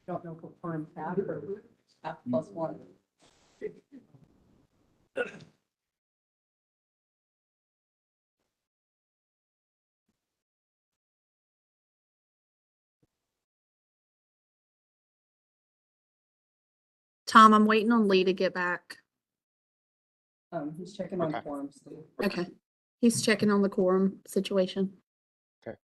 Don't know if we're firm half or half plus one. Tom, I'm waiting on Lee to get back. He's checking on Okay. forms too. Okay. He's checking on the quorum situation. Okay.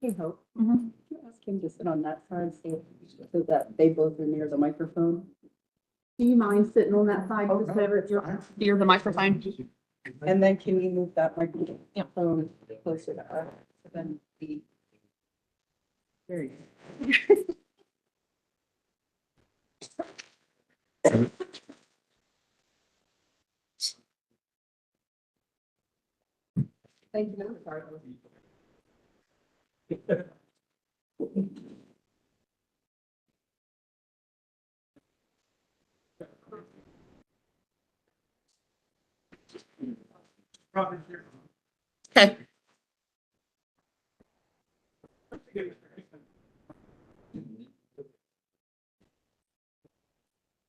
Hey, Hope. Mhm. Can you ask him to sit on that side so that they both are near the microphone? Do you mind sitting on that side? Oh, just no. over near the microphone? And then can you move that microphone closer to us? So then the. There you go. Thank you, Carlos. Okay.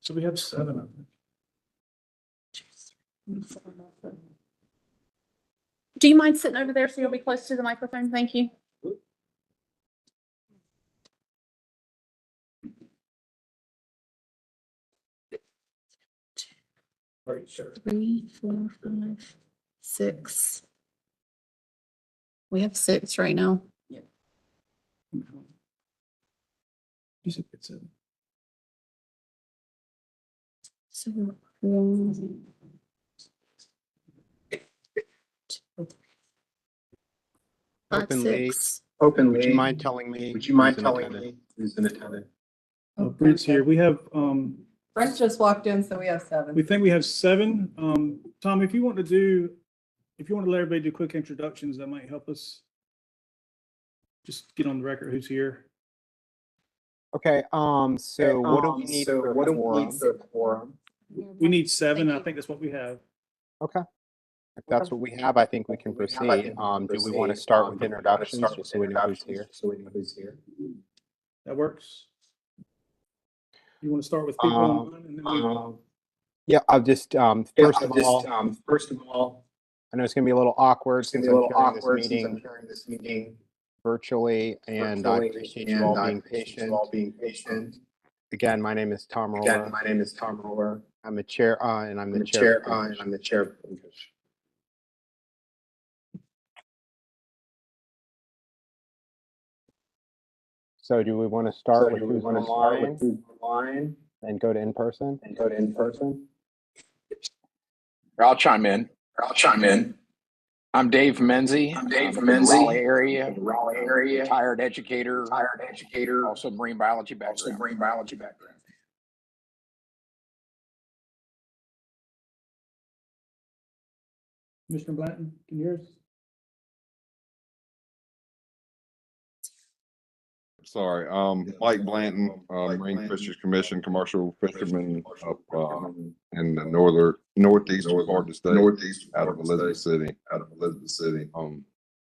So we have 7 of them. Do you mind sitting over there so you'll be close to the microphone? Thank you. Right, sure. 3, 4, 5, 6. We have 6 right now. You said it's 7. So 1, 2, 5, Openly. 6. Would you mind telling me? Would you mind who's in telling attendance? me who's in attendance? Brent's here. We have, Brent just walked in, so we have 7. we think we have 7. Tom, if you want to let everybody do quick introductions, that might help us. Just get on the record who's here. Okay, so what do we need So for what do we quorum? need for quorum? We need 7. Thank I you. think that's what we have. Okay. If that's what we have, I think we can proceed. Do we want to start with introductions, just so we know who's here? So we know who's here. That works. You want to start with people online and then we. Yeah, I'll just, first of all, I know it's gonna be a little awkward It's gonna since be a I'm little carrying this awkward since I'm meeting carrying this meeting virtually, and I appreciate you all being patient. Again, my name is Tom Again, Roller. my name is Tom Roller. I'm a chair, and I'm I'm the the chair. chair, and I'm the chair. of Finfish. So do we want to So start with do we who's want to start online with who's online and go to in-person? and go to in-person? I'll chime in. I'm Dave Menzie. I'm Dave from the Menzie, Raleigh area. from the Raleigh area. Retired educator. Also Also marine biology also background. marine biology background. Commissioner Blanton, can you hear us? Sorry, Mike Blanton, Marine Fisheries Commission, commercial fisherman up, in the northeastern part of the state, out of Elizabeth City.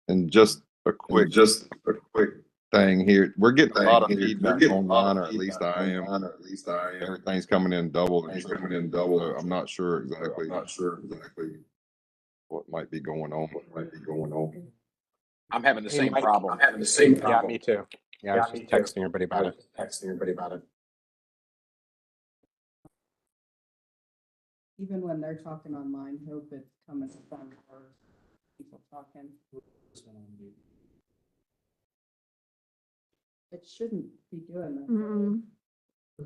And just a quick thing here, we're getting a lot of feedback online, or at least I am. Everything's coming in double. So I'm not sure exactly what might be going on. I'm having the Hey, same Mike. problem. Yeah, me too. Yeah, I was just texting everybody about it. Even when they're talking online, Hope it's coming from our people talking. It shouldn't be doing that. Mm-mm. I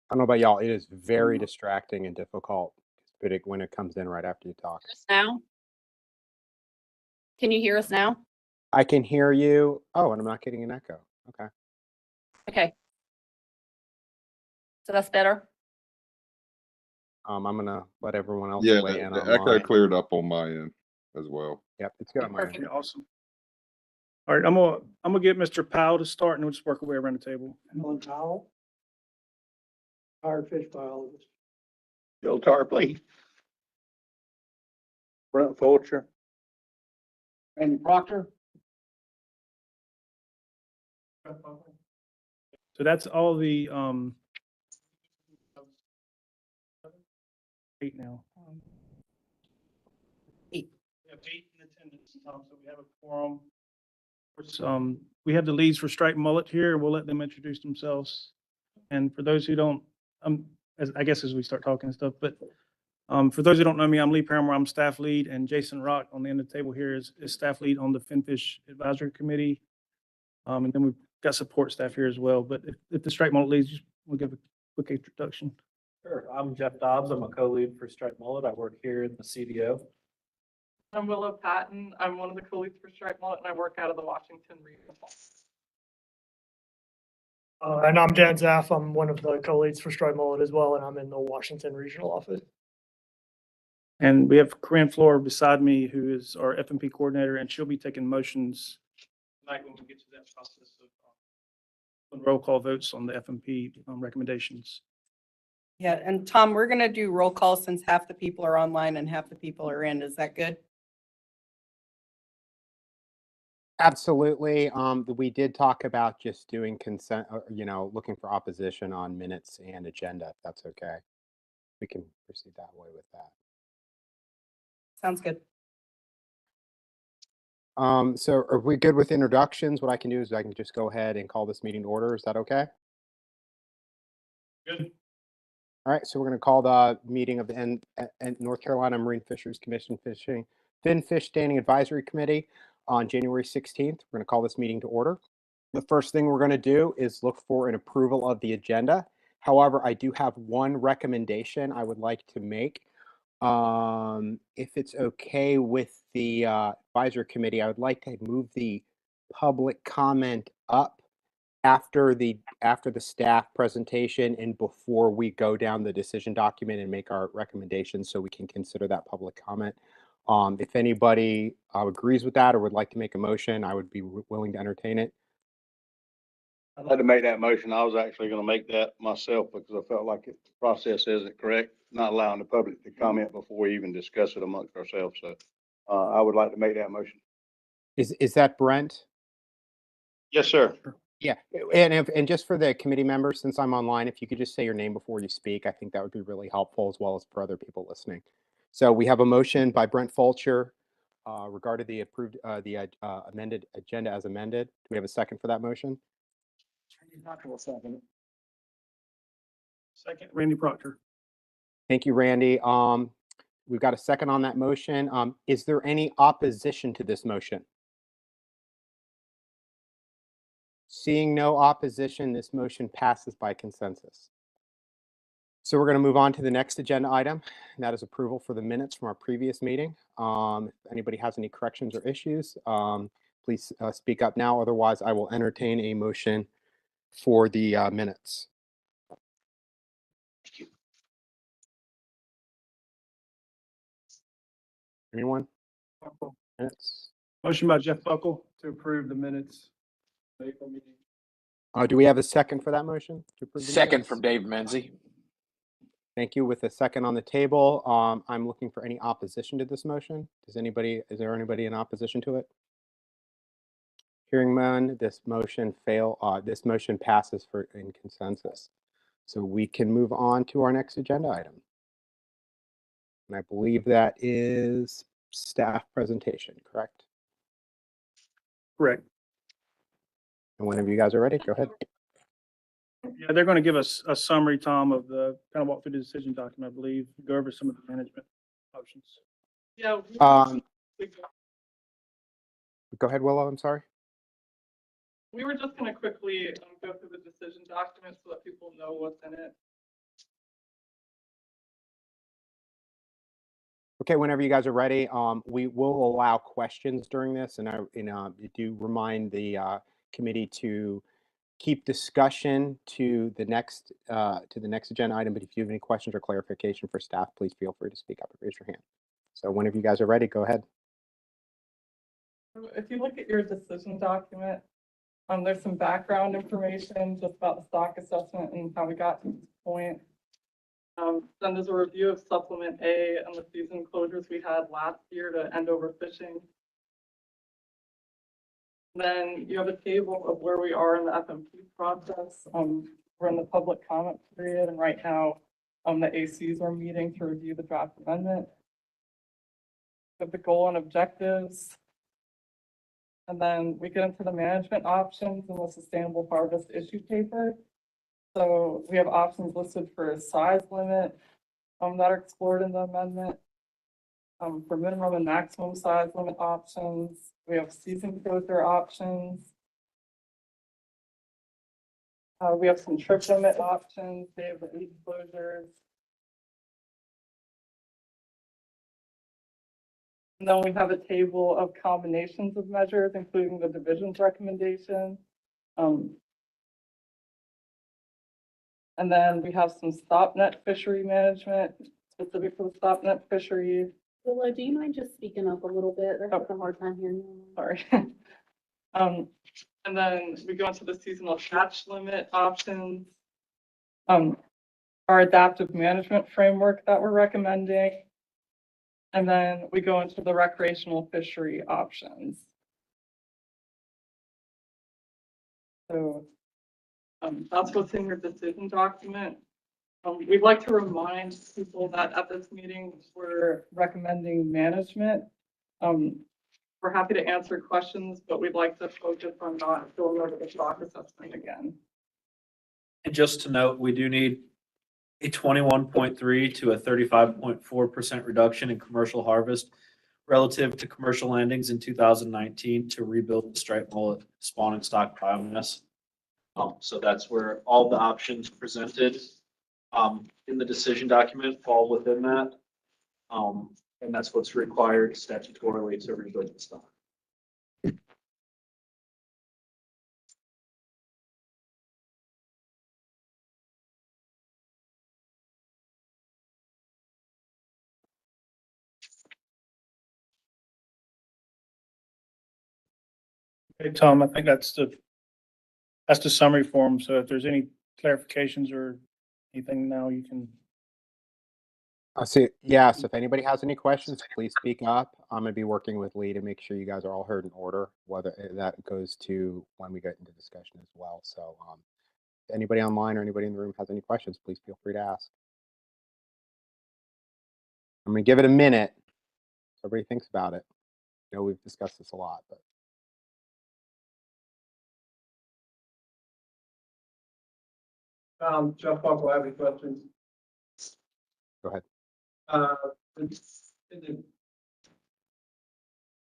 don't know about y'all, it is very distracting and difficult, when it comes in right after you talk. Now? Can you hear us now? I can hear you. Oh, and I'm not getting an echo. Okay. Okay. So that's better? I'm gonna let everyone else Yeah, weigh in the echo online. cleared up on my end as well. Yep, it's good on my end. Perfect. Awesome. All right, I'm gonna get Mr. Powell to start and we'll just work our way around the table. Alan Powell. Retired fish biologist. Bill Tarpley. Brent Fulcher. Randy Proctor. So that's all the, 8 now. Eight. We have 8 in attendance, Tom, so we have a quorum. Of course, we have the leads for Striped Mullet here. We'll let them introduce themselves. And for those who don't, as we start talking and stuff, but for those who don't know me, I'm Lee Paramore. I'm staff lead, and Jason Rock on the end of the table here is staff lead on the Finfish Advisory Committee. And then we've got support staff here as well. But if the Striped Mullet leads, we'll give a quick introduction. Sure. I'm Jeff Dobbs. I'm a co-lead for Striped Mullet. I work here in the CDO. I'm Willow Patton. I'm one of the co-leads for Striped Mullet, and I work out of the Washington region. And I'm Dan Zaff. I'm one of the co-leads for Striped Mullet as well, and I'm in the Washington regional office. And we have Corinne Floor beside me, who is our FMP coordinator, and she'll be taking motions tonight when we get to that process of roll call votes on the FMP recommendations. Yeah, and Tom, we're gonna do roll call since half the people are online and half the people are in. Is that good? Absolutely. We did talk about just doing consent, looking for opposition on minutes and agenda, if that's okay. We can proceed that way with that. Sounds good. So are we good with introductions? What I can do is I can just go ahead and call this meeting to order. Is that okay? Good. All right, so we're going to call the meeting of the North Carolina Marine Fisheries Commission Finfish Standing Advisory Committee on January 16th. We're going to call this meeting to order. The first thing we're going to do is look for an approval of the agenda. However, I do have one recommendation I would like to make. If it's okay with the advisory committee, I would like to move the public comment up after the staff presentation and before we go down the decision document and make our recommendations, so we can consider that public comment. If anybody agrees with that or would like to make a motion, I would be willing to entertain it. I'd like to make that motion. I was actually going to make that myself because I felt like the process isn't correct, not allowing the public to comment before we even discuss it amongst ourselves. So I would like to make that motion. Is that Brent? Yes, sir. Yeah, and just for the committee members, since I'm online, if you could just say your name before you speak, I think that would be really helpful, as well as for other people listening. So we have a motion by Brent Fulcher regarding the approved, amended agenda as amended. Do we have a second for that motion? Second, Randy Proctor. Thank you, Randy. We've got a second on that motion. Is there any opposition to this motion? Seeing no opposition, this motion passes by consensus. So we're going to move on to the next agenda item, and that is approval for the minutes from our previous meeting. If anybody has any corrections or issues, please speak up now. Otherwise, I will entertain a motion for the minutes. Anyone? Minutes? Motion by Jeff Buckle to approve the minutes. April meeting. Do we have a second for that motion? To approve the Second minutes? from Dave Menzie. Thank you. With a second on the table, I'm looking for any opposition to this motion. Is there anybody in opposition to it? Hearing none, this motion passes in consensus. So we can move on to our next agenda item. And I believe that is staff presentation, correct? Correct. And whenever you guys are ready, go ahead. Yeah, they're going to give us a summary, Tom, of the kind of walk through the decision document, I believe, go over some of the management options. Yeah. Go ahead, Willow. I'm sorry. We were just gonna quickly go through the decision document so that people know what's in it. Okay, whenever you guys are ready, we will allow questions during this, and I do remind the committee to keep discussion to the next agenda item. But if you have any questions or clarification for staff, please feel free to speak up and raise your hand. So whenever you guys are ready, go ahead. If you look at your decision document, there's some background information just about the stock assessment and how we got to this point. Then there's a review of supplement A and the season closures we had last year to end overfishing. Then you have a table of where we are in the FMP process. We're in the public comment period, and right now, the ACs are meeting to review the draft amendment. With the goal and objectives. And then we get into the management options and the sustainable harvest issue paper. So we have options listed for a size limit that are explored in the amendment. For minimum and maximum size limit options, we have season closure options. We have some trip limit options, they have the 8 closures. And then we have a table of combinations of measures, including the division's recommendation. And then we have some stop net fishery management specific for the stop net fishery. Willa, do you mind just speaking up a little bit? They're having a hard time hearing you. Sorry. And then we go into the seasonal catch limit options. Our adaptive management framework that we're recommending. And then we go into the recreational fishery options. So that's what's in your decision document. We'd like to remind people that at this meeting, we're recommending management. We're happy to answer questions, but we'd like to focus on not going over the stock assessment again. And just to note, we do need a 21.3 to a 35.4% reduction in commercial harvest relative to commercial landings in 2019 to rebuild the striped mullet spawning stock biomass. So that's where all the options presented in the decision document fall within that. And that's what's required statutorily to rebuild the stock. Hey, Tom, I think that's the summary form. So if there's any clarifications or anything now, you can. I see. Yeah. So if anybody has any questions, please speak up. I'm going to be working with Lee to make sure you guys are all heard in order, whether that goes to when we get into discussion as well. So if anybody online or anybody in the room has any questions, please feel free to ask. I'm going to give it a minute so everybody thinks about it. I know we've discussed this a lot, but. Jeff Buck will have any questions. Go ahead. In the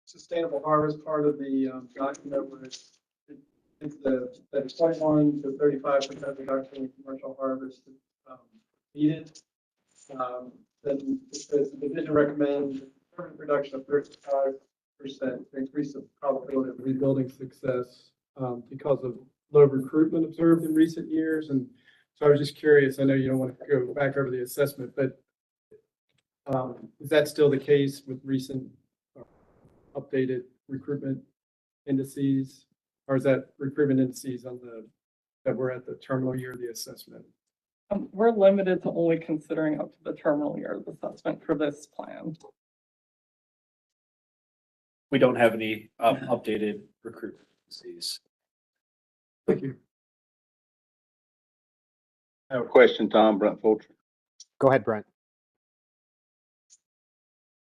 sustainable harvest part of the document, where it's the 21 to 35% reduction in commercial harvest needed. Then it says the division recommends a permanent reduction of 35% to increase the probability of rebuilding success because of low recruitment observed in recent years. And so I was just curious, I know you don't want to go back over the assessment, but is that still the case with recent updated recruitment indices? Or is that recruitment indices on that we're at the terminal year of the assessment? We're limited to only considering up to the terminal year of assessment for this plan. We don't have any updated recruitment indices. Thank you. I have a question, Tom, Brent Fulcher. Go ahead, Brent.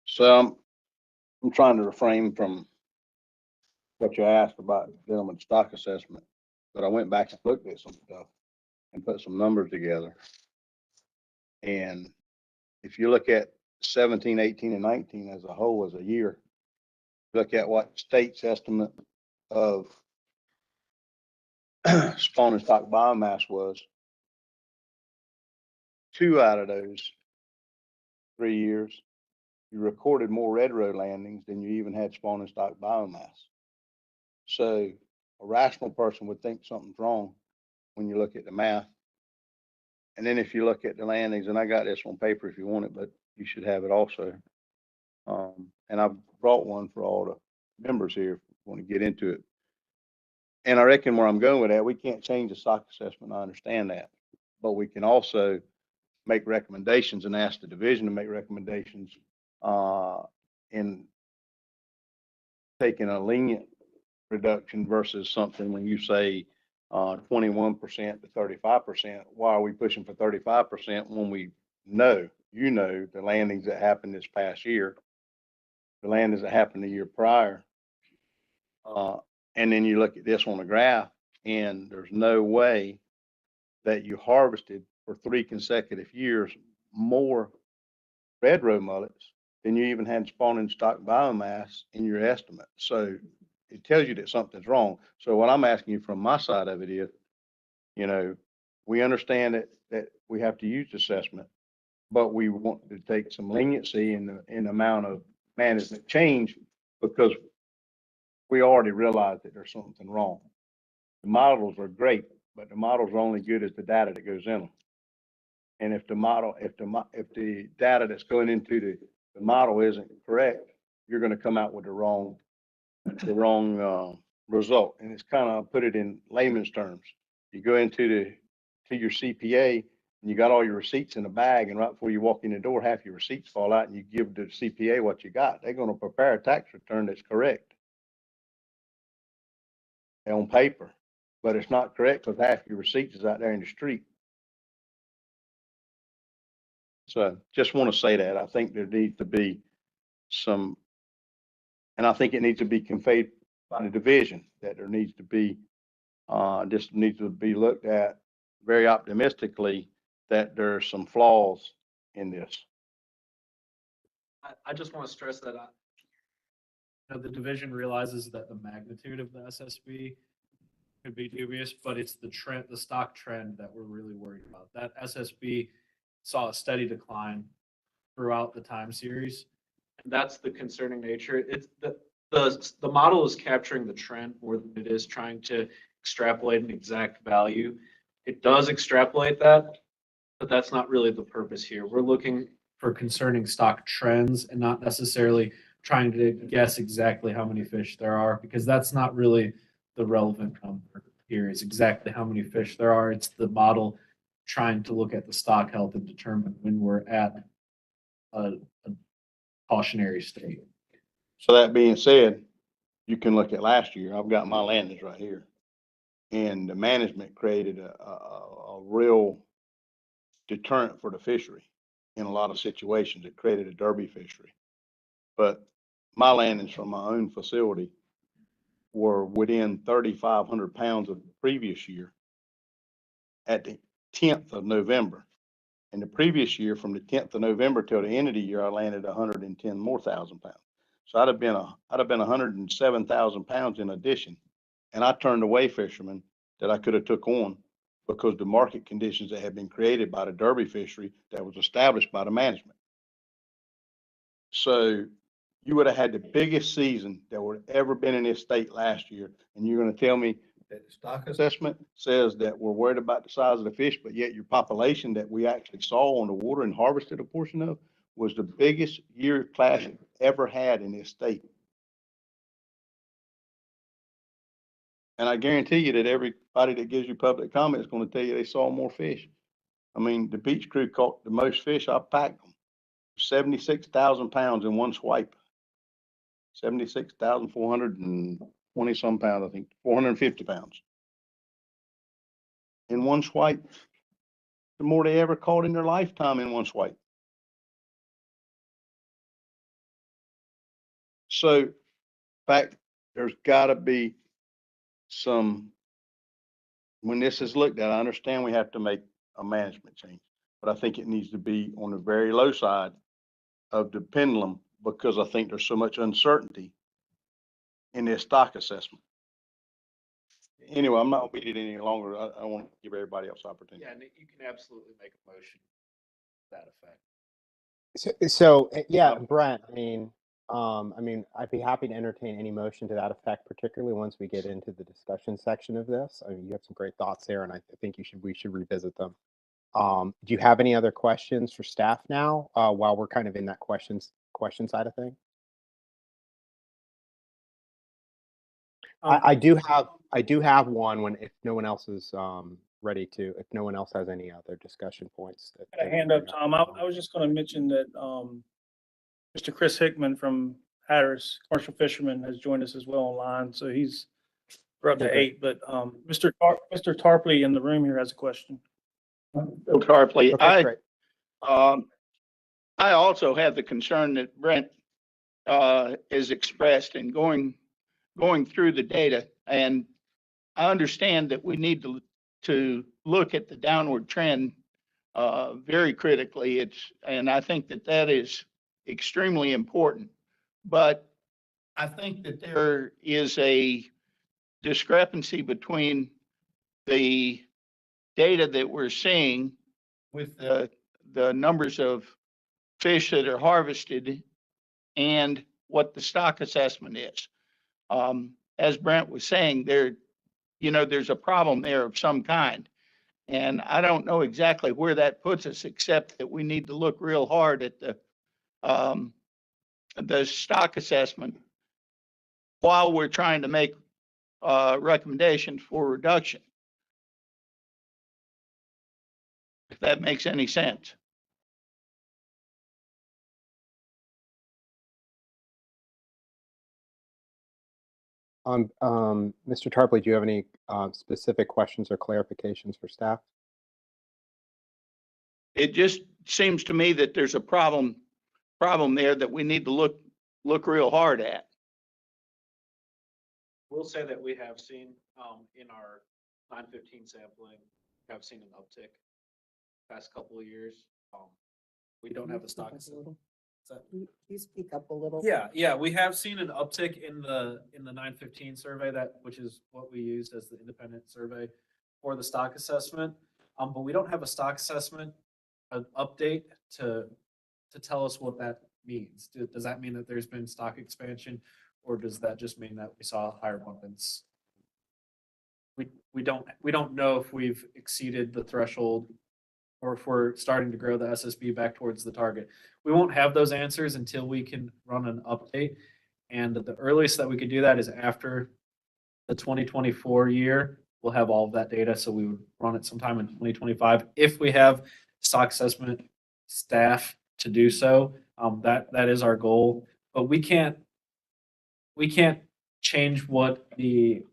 So I'm trying to refrain from what you asked about dealing with stock assessment, but I went back and looked at some stuff and put some numbers together. And if you look at 17, 18, and 19 as a whole, as a year, look at what state's estimate of spawn and stock biomass was. 2 out of those 3 years, you recorded more red road landings than you even had spawn and stock biomass. So a rational person would think something's wrong when you look at the math. And then if you look at the landings, and I got this on paper if you want it, but you should have it also. And I brought one for all the members here want to get into it. And I reckon where I'm going with that, we can't change the stock assessment. I understand that. But we can also make recommendations and ask the division to make recommendations in taking a lenient reduction versus something when you say 21% to 35%. Why are we pushing for 35% when we know, the landings that happened this past year, the landings that happened the year prior, and then you look at this on the graph, and there's no way that you harvested for 3 consecutive years more red row mullets than you even had spawning stock biomass in your estimate. So it tells you that something's wrong. So what I'm asking you from my side of it is, we understand that we have to use assessment, but we want to take some leniency in the amount of management change because we already realize that there's something wrong. The models are great, but the models are only good as the data that goes in them. And if the data that's going into the model isn't correct, you're going to come out with the wrong result. And it's kind of, put it in layman's terms. You go to your CPA and you got all your receipts in a bag, and right before you walk in the door, half your receipts fall out, and you give the CPA what you got. They're going to prepare a tax return that's correct on paper, but it's not correct because half your receipts is out there in the street. So just want to say that I think there needs to be some, and I think it needs to be conveyed by the division that there needs to be, this needs to be looked at very optimistically that there's some flaws in this. I just want to stress that the division realizes that the magnitude of the SSB could be dubious, but it's the trend, the stock trend that we're really worried about. That SSB saw a steady decline throughout the time series. And that's the concerning nature. It's the model is capturing the trend more than it is trying to extrapolate an exact value. It does extrapolate that, but that's not really the purpose here. We're looking for concerning stock trends and not necessarily trying to guess exactly how many fish there are, because that's not really the relevant number here is exactly how many fish there are. It's the model trying to look at the stock health and determine when we're at a cautionary state. So that being said, you can look at last year. I've got my landings right here. And the management created a real deterrent for the fishery in a lot of situations. It created a derby fishery. But my landings from my own facility were within 3,500 pounds of the previous year at the 10th of November. And the previous year, from the 10th of November till the end of the year, I landed 110 more thousand pounds. So I'd have been 107,000 pounds in addition. And I turned away fishermen that I could have took on because the market conditions that had been created by the derby fishery that was established by the management. So you would have had the biggest season that would have ever been in this state last year. And you're going to tell me that the stock assessment says that we're worried about the size of the fish, but yet your population that we actually saw on the water and harvested a portion of was the biggest year class ever had in this state. And I guarantee you that everybody that gives you public comment is going to tell you they saw more fish. I mean, the beach crew caught the most fish. I packed them. 76,000 pounds in one swipe. 76,420 some pounds, I think, 450 pounds. In one swipe. The more they ever caught in their lifetime in one swipe. So, in fact, there's got to be some, when this is looked at, I understand we have to make a management change, but I think it needs to be on the very low side of the pendulum because I think there's so much uncertainty in this stock assessment. Anyway, I'm not beating it any longer. I want to give everybody else opportunity. Yeah, and you can absolutely make a motion to that effect. So yeah, Brent, I mean, I'd be happy to entertain any motion to that effect, particularly once we get into the discussion section of this. I mean, you have some great thoughts there, and I think we should revisit them. Do you have any other questions for staff now, while we're kind of in that question side of things? I do have one when, if no one else is ready to, if no one else has any other discussion points. That Got a hand up, Tom. I was just gonna mention that, Mr. Chris Hickman from Hatteras Commercial Fisherman has joined us as well online, so we're up to Okay. 8, but, Mr. Tarpley in the room here has a question. Bill Tarpley, Okay, great. I also have the concern that Brent is expressed in going through the data. And I understand that we need to look at the downward trend very critically. And I think that is extremely important. But I think that there is a discrepancy between the data that we're seeing with the numbers of fish that are harvested and what the stock assessment is. As Brent was saying, there's a problem there of some kind. And I don't know exactly where that puts us, except that we need to look real hard at the stock assessment while we're trying to make recommendations for reduction. If that makes any sense. Mr. Tarpley, do you have any specific questions or clarifications for staff? It just seems to me that there's a problem there that we need to look real hard at. We'll say that we have seen, in our 915 sampling, have seen an uptick past couple of years. We don't have the stock. Can you speak up a little? Yeah, we have seen an uptick in the 915 survey, which is what we used as the independent survey for the stock assessment. But we don't have a stock assessment, an update to tell us what that means. Does that mean that there's been stock expansion, or does that just mean that we saw higher abundance? We don't know if we've exceeded the threshold or if we're starting to grow the SSB back towards the target. We won't have those answers until we can run an update. And the earliest that we could do that is after the 2024 year. We'll have all of that data. So we would run it sometime in 2025. If we have stock assessment staff to do so, that is our goal. But we can't change what the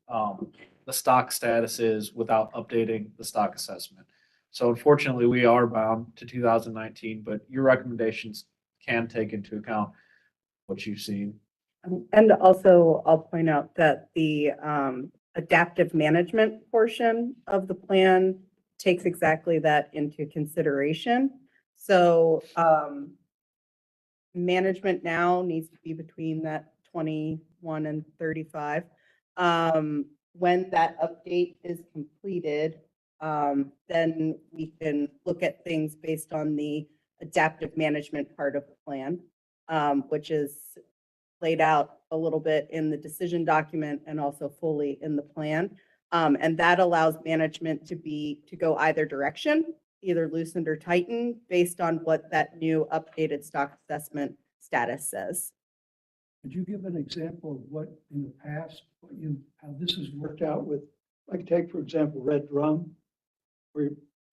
stock status is without updating the stock assessment. So unfortunately, we are bound to 2019, but your recommendations can take into account what you've seen. And also, I'll point out that the adaptive management portion of the plan takes exactly that into consideration. So management now needs to be between that 21 and 35. When that update is completed, then we can look at things based on the adaptive management part of the plan, which is laid out a little bit in the decision document and also fully in the plan. And that allows management to go either direction, either loosened or tightened, based on what that new updated stock assessment status says. Could you give an example of what in the past, how this has worked out with, like take, for example, red drum, where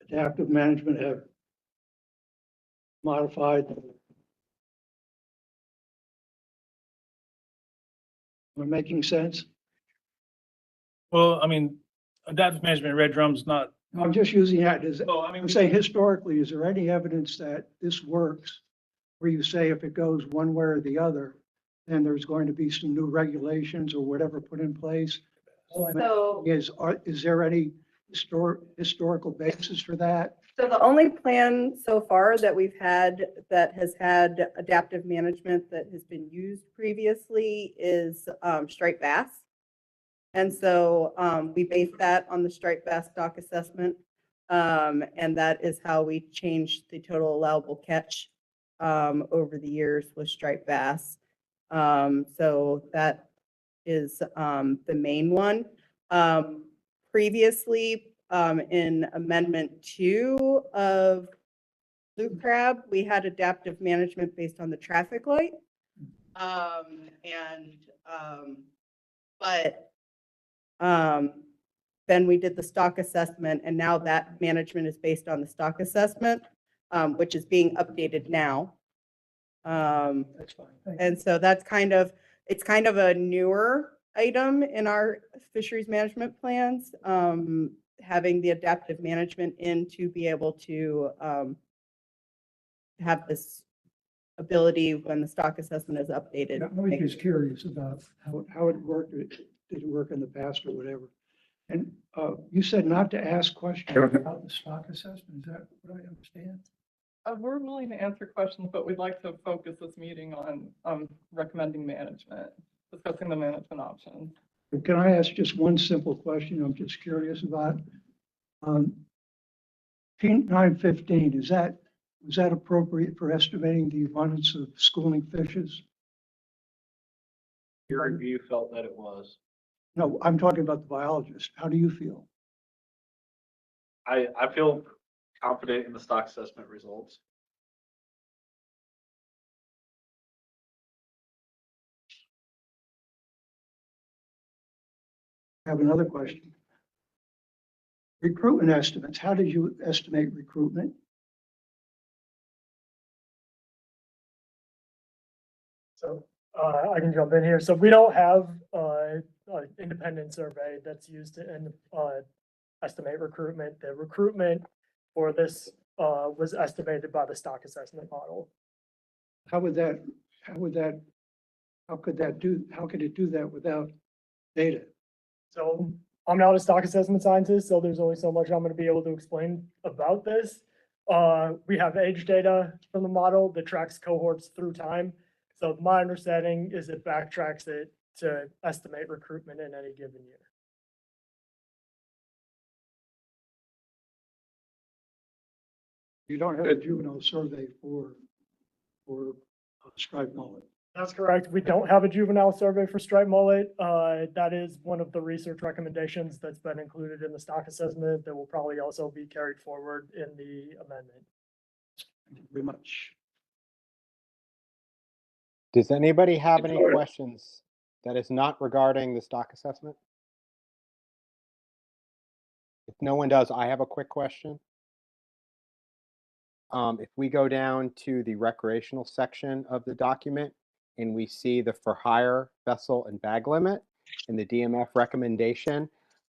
adaptive management have modified. Am I making sense? Well, I mean, adaptive management red drum's not. I'm just using that as, Well, I mean, I'm saying historically, is there any evidence that this works? Where you say if it goes one way or the other, then there's going to be some new regulations or whatever put in place? So, Is there any historical basis for that? so the only plan so far that we've had that has had adaptive management that has been used previously is striped bass. And so we base that on the striped bass stock assessment. And that is how we changed the total allowable catch over the years with striped bass. So that is the main one. Previously, in Amendment 2 of blue crab, we had adaptive management based on the traffic light. But Then we did the stock assessment, and now that management is based on the stock assessment, which is being updated now. That's fine. Thank you. And so that's it's kind of a newer item in our fisheries management plans, having the adaptive management in to be able to have this ability when the stock assessment is updated. I was just curious about how it worked. Did it work in the past or whatever? And you said not to ask questions about the stock assessment. Is that what I understand? We're willing to answer questions, but we'd like to focus this meeting on recommending management, discussing the management options. Can I ask just one simple question? I'm just curious about. P915, was that appropriate for estimating the abundance of schooling fishes? Your review felt that it was. No, I'm talking about the biologist. How do you feel? I feel confident in the stock assessment results. I have another question. Recruitment estimates. How did you estimate recruitment? So I can jump in here. So we don't have an independent survey that's used to estimate recruitment. The recruitment for this was estimated by the stock assessment model. How could it do that without data? So I'm not a stock assessment scientist, so there's only so much I'm going to be able to explain about this. We have age data from the model that tracks cohorts through time. So my understanding is it backtracks it to estimate recruitment in any given year. You don't have a juvenile survey for striped mullet. That's correct. We don't have a juvenile survey for striped mullet. That is one of the research recommendations that's been included in the stock assessment that will probably also be carried forward in the amendment. Thank you very much. Does anybody have any questions that is not regarding the stock assessment? If no one does, I have a quick question. If we go down to the recreational section of the document and we see the for hire vessel and bag limit and the DMF recommendation,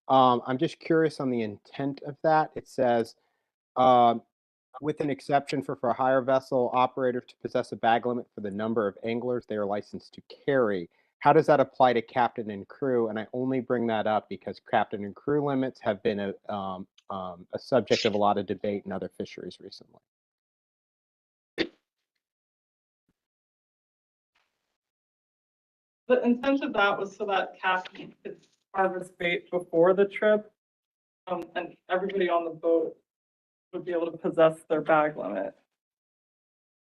I'm just curious on the intent of that. It says, with an exception for hire vessel operators to possess a bag limit for the number of anglers they are licensed to carry. How does that apply to captain and crew? And I only bring that up because captain and crew limits have been a subject of a lot of debate in other fisheries recently. The intent of that was so that captain could harvest bait before the trip, and everybody on the boat would be able to possess their bag limit.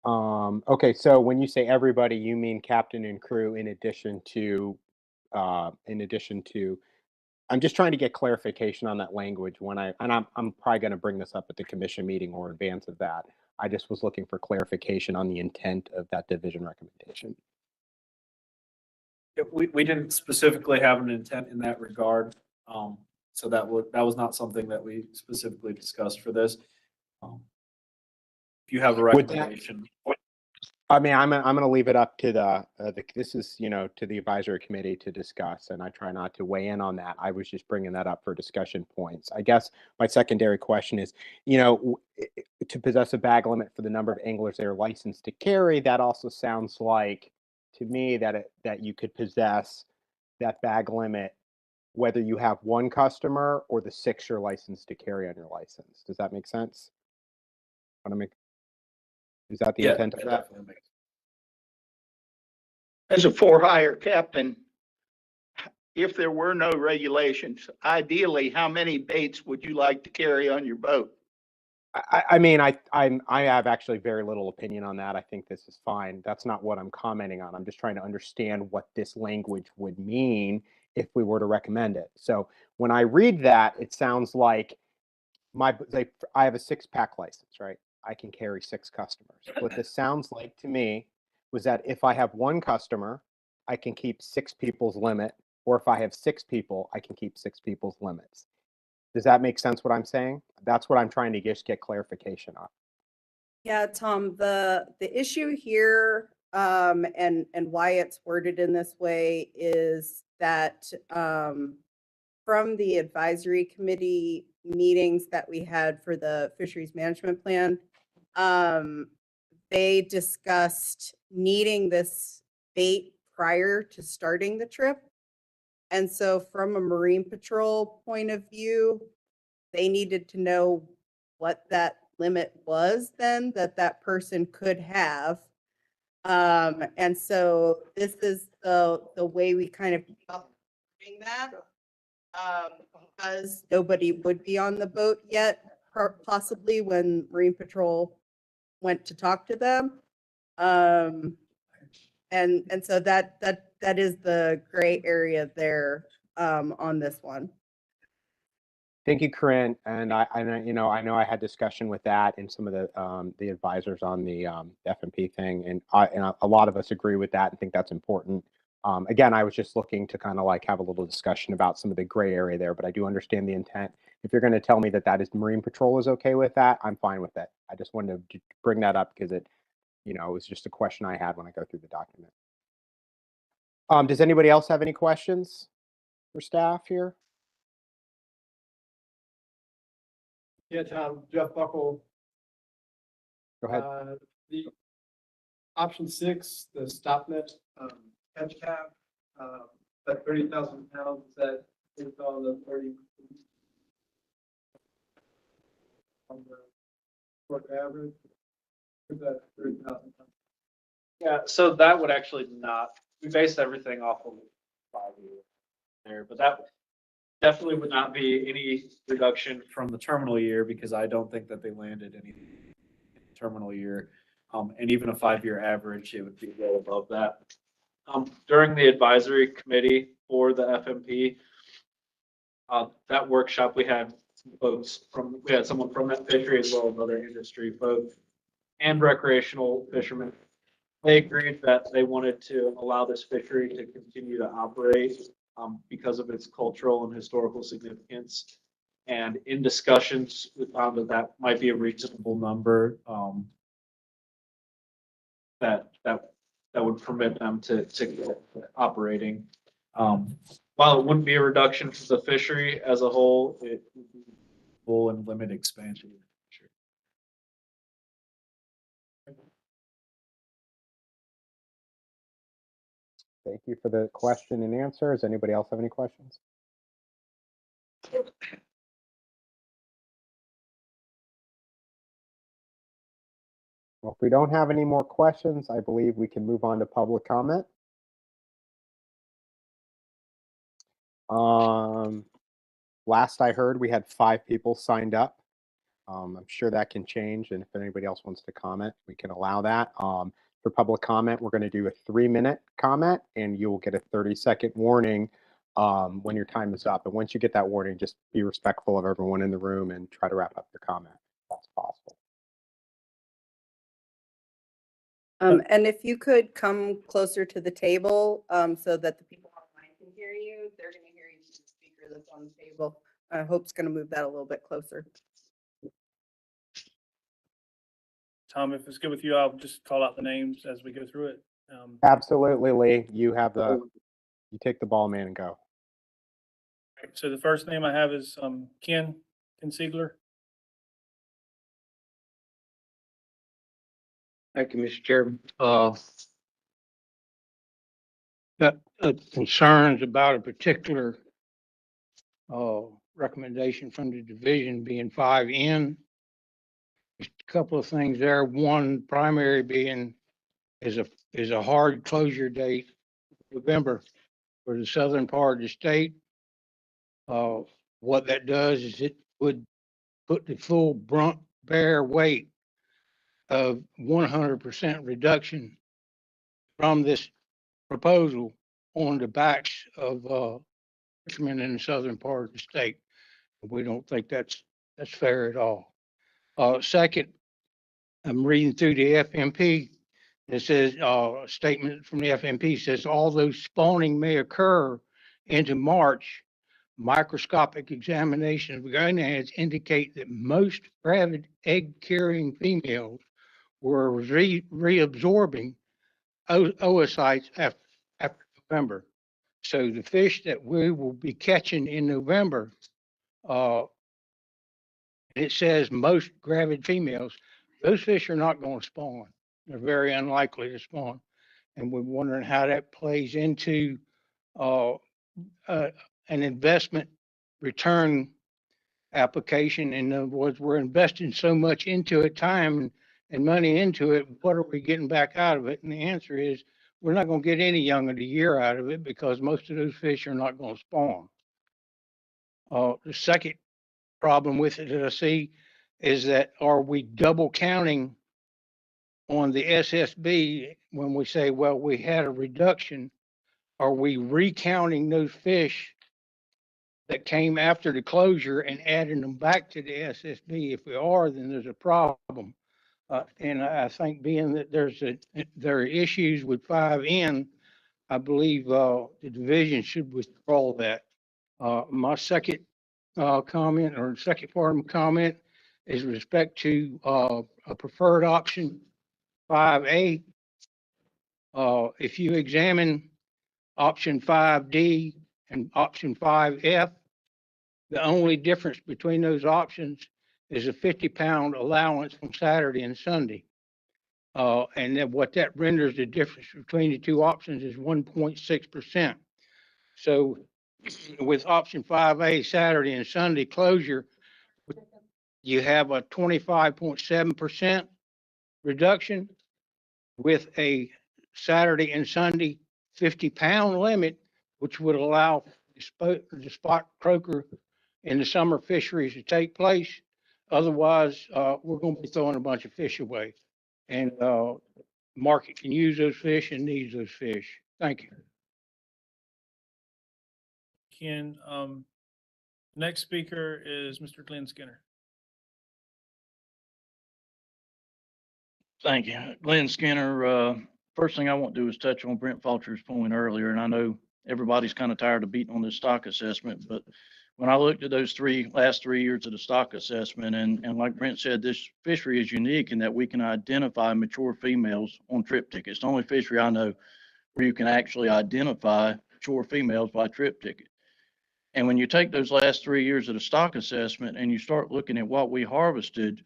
Okay, so when you say everybody, you mean captain and crew in addition to, I'm just trying to get clarification on that language I'm probably going to bring this up at the commission meeting or in advance of that. I just was looking for clarification on the intent of that division recommendation. We didn't specifically have an intent in that regard. So that was not something that we specifically discussed for this. If you have a recommendation. I mean, I'm going to leave it up to this is, to the advisory committee to discuss, and I try not to weigh in on that. I was just bringing that up for discussion points. I guess my secondary question is, to possess a bag limit for the number of anglers they are licensed to carry, that also sounds like, to me, that you could possess that bag limit whether you have one customer or the 6 you're licensed to carry on your license. Does that make sense? Is that the intent of that? As a for-hire captain, if there were no regulations, ideally, how many baits would you like to carry on your boat? I mean, I have actually very little opinion on that. I think this is fine. That's not what I'm commenting on. I'm just trying to understand what this language would mean if we were to recommend it. So when I read that, it sounds like I have a 6-pack license, right? I can carry 6 customers. What this sounds like to me was that if I have one customer, I can keep 6 people's limit Or if I have 6 people, I can keep 6 people's limits. Does that make sense what I'm saying? That's what I'm trying to just get clarification on. Yeah, Tom, the issue here, and why it's worded in this way is that, from the advisory committee meetings that we had for the fisheries management plan, they discussed needing this bait prior to starting the trip. And so from a Marine Patrol point of view, they needed to know what that limit was then that that person could have. And so this is the way we kind of keep up doing that. Because nobody would be on the boat yet, possibly when Marine Patrol went to talk to them. And so that is the gray area there, on this one. Thank you, Corinne. And I know I had discussion with that and some of the advisors on the FMP thing, and a lot of us agree with that and think that's important. Again, I was just looking to kind of like have a little discussion about some of the gray area there, but I do understand the intent. If you're going to tell me that is Marine Patrol is okay with that, I'm fine with it. I just wanted to bring that up because it was just a question I had when I go through the document. Does anybody else have any questions for staff here? Yeah, Tom, Jeff Buckle. Go ahead. The option 6, the stop net, catch cap, that 30,000 pounds, is that based on the 30 on the short average? Is that 30,000 pounds? Yeah, so that would actually not, we base everything off of 5 years there, but that definitely would not be any reduction from the terminal year because I don't think that they landed any terminal year. And even a 5-year average, it would be well above that. During the advisory committee for the FMP, that workshop, we had someone from that fishery as well as other industry folks and recreational fishermen. They agreed that they wanted to allow this fishery to continue to operate because of its cultural and historical significance. And in discussions, we found that might be a reasonable number that would permit them to get operating. While it wouldn't be a reduction for the fishery as a whole, it would be full and limit expansion. Thank you for the question and answer. Does anybody else have any questions? Well, if we don't have any more questions, I believe we can move on to public comment. Last I heard, we had 5 people signed up. I'm sure that can change, and if anybody else wants to comment, we can allow that. For public comment, we're going to do a 3-minute comment, and you will get a 30-second warning when your time is up. And once you get that warning, just be respectful of everyone in the room and try to wrap up your comment if that's possible. And if you could come closer to the table, so that the people online can hear you, they're going to hear you through the speaker that's on the table. Hope's going to move that a little bit closer. Tom, if it's good with you, I'll just call out the names as we go through it. Absolutely, Lee. You take the ball, man, and go. So the first name I have is Ken Siegler. Thank you, Mr. Chairman. Got concerns about a particular recommendation from the division being 5N. Just a couple of things there. One primary being is a hard closure date, November, for the southern part of the state. What that does is it would put the full bear weight of 100% reduction from this proposal on the backs of fishermen in the southern part of the state. We don't think that's fair at all. Second, I'm reading through the FMP. It says, a statement from the FMP says, although spawning may occur into March, microscopic examination of gonads indicate that most gravid egg-carrying females were reabsorbing oocytes after November. So the fish that we will be catching in November, it says most gravid females, those fish are not going to spawn. They're very unlikely to spawn. And we're wondering how that plays into an investment return application. In other words, we're investing so much into it, time and money into it. What are we getting back out of it? And the answer is we're not going to get any young of the year out of it because most of those fish are not going to spawn. The second problem with it that I see is that are we double counting on the SSB when we say, well, we had a reduction? Are we recounting those fish that came after the closure and adding them back to the SSB? If we are, then there's a problem. And I think being that there are issues with 5N, I believe the division should withdraw that. My second comment or second part of my comment is with respect to a preferred option 5A. If you examine option 5D and option 5F, the only difference between those options is a 50-pound allowance on Saturday and Sunday. And then what that renders the difference between the two options is 1.6%. So with option 5A, Saturday and Sunday closure, you have a 25.7% reduction with a Saturday and Sunday 50-pound limit, which would allow the spot croaker in the summer fisheries to take place. Otherwise, we're going to be throwing a bunch of fish away. And market can use those fish and needs those fish. Thank you. Ken, next speaker is Mr. Glenn Skinner. Thank you. Glenn Skinner. First thing I want to do is touch on Brent Falcher's point earlier, and I know everybody's kind of tired of beating on this stock assessment, but when I looked at those last 3 years of the stock assessment, and like Brent said, this fishery is unique in that we can identify mature females on trip tickets. The only fishery I know where you can actually identify mature females by trip ticket. And when you take those last 3 years of the stock assessment and you start looking at what we harvested,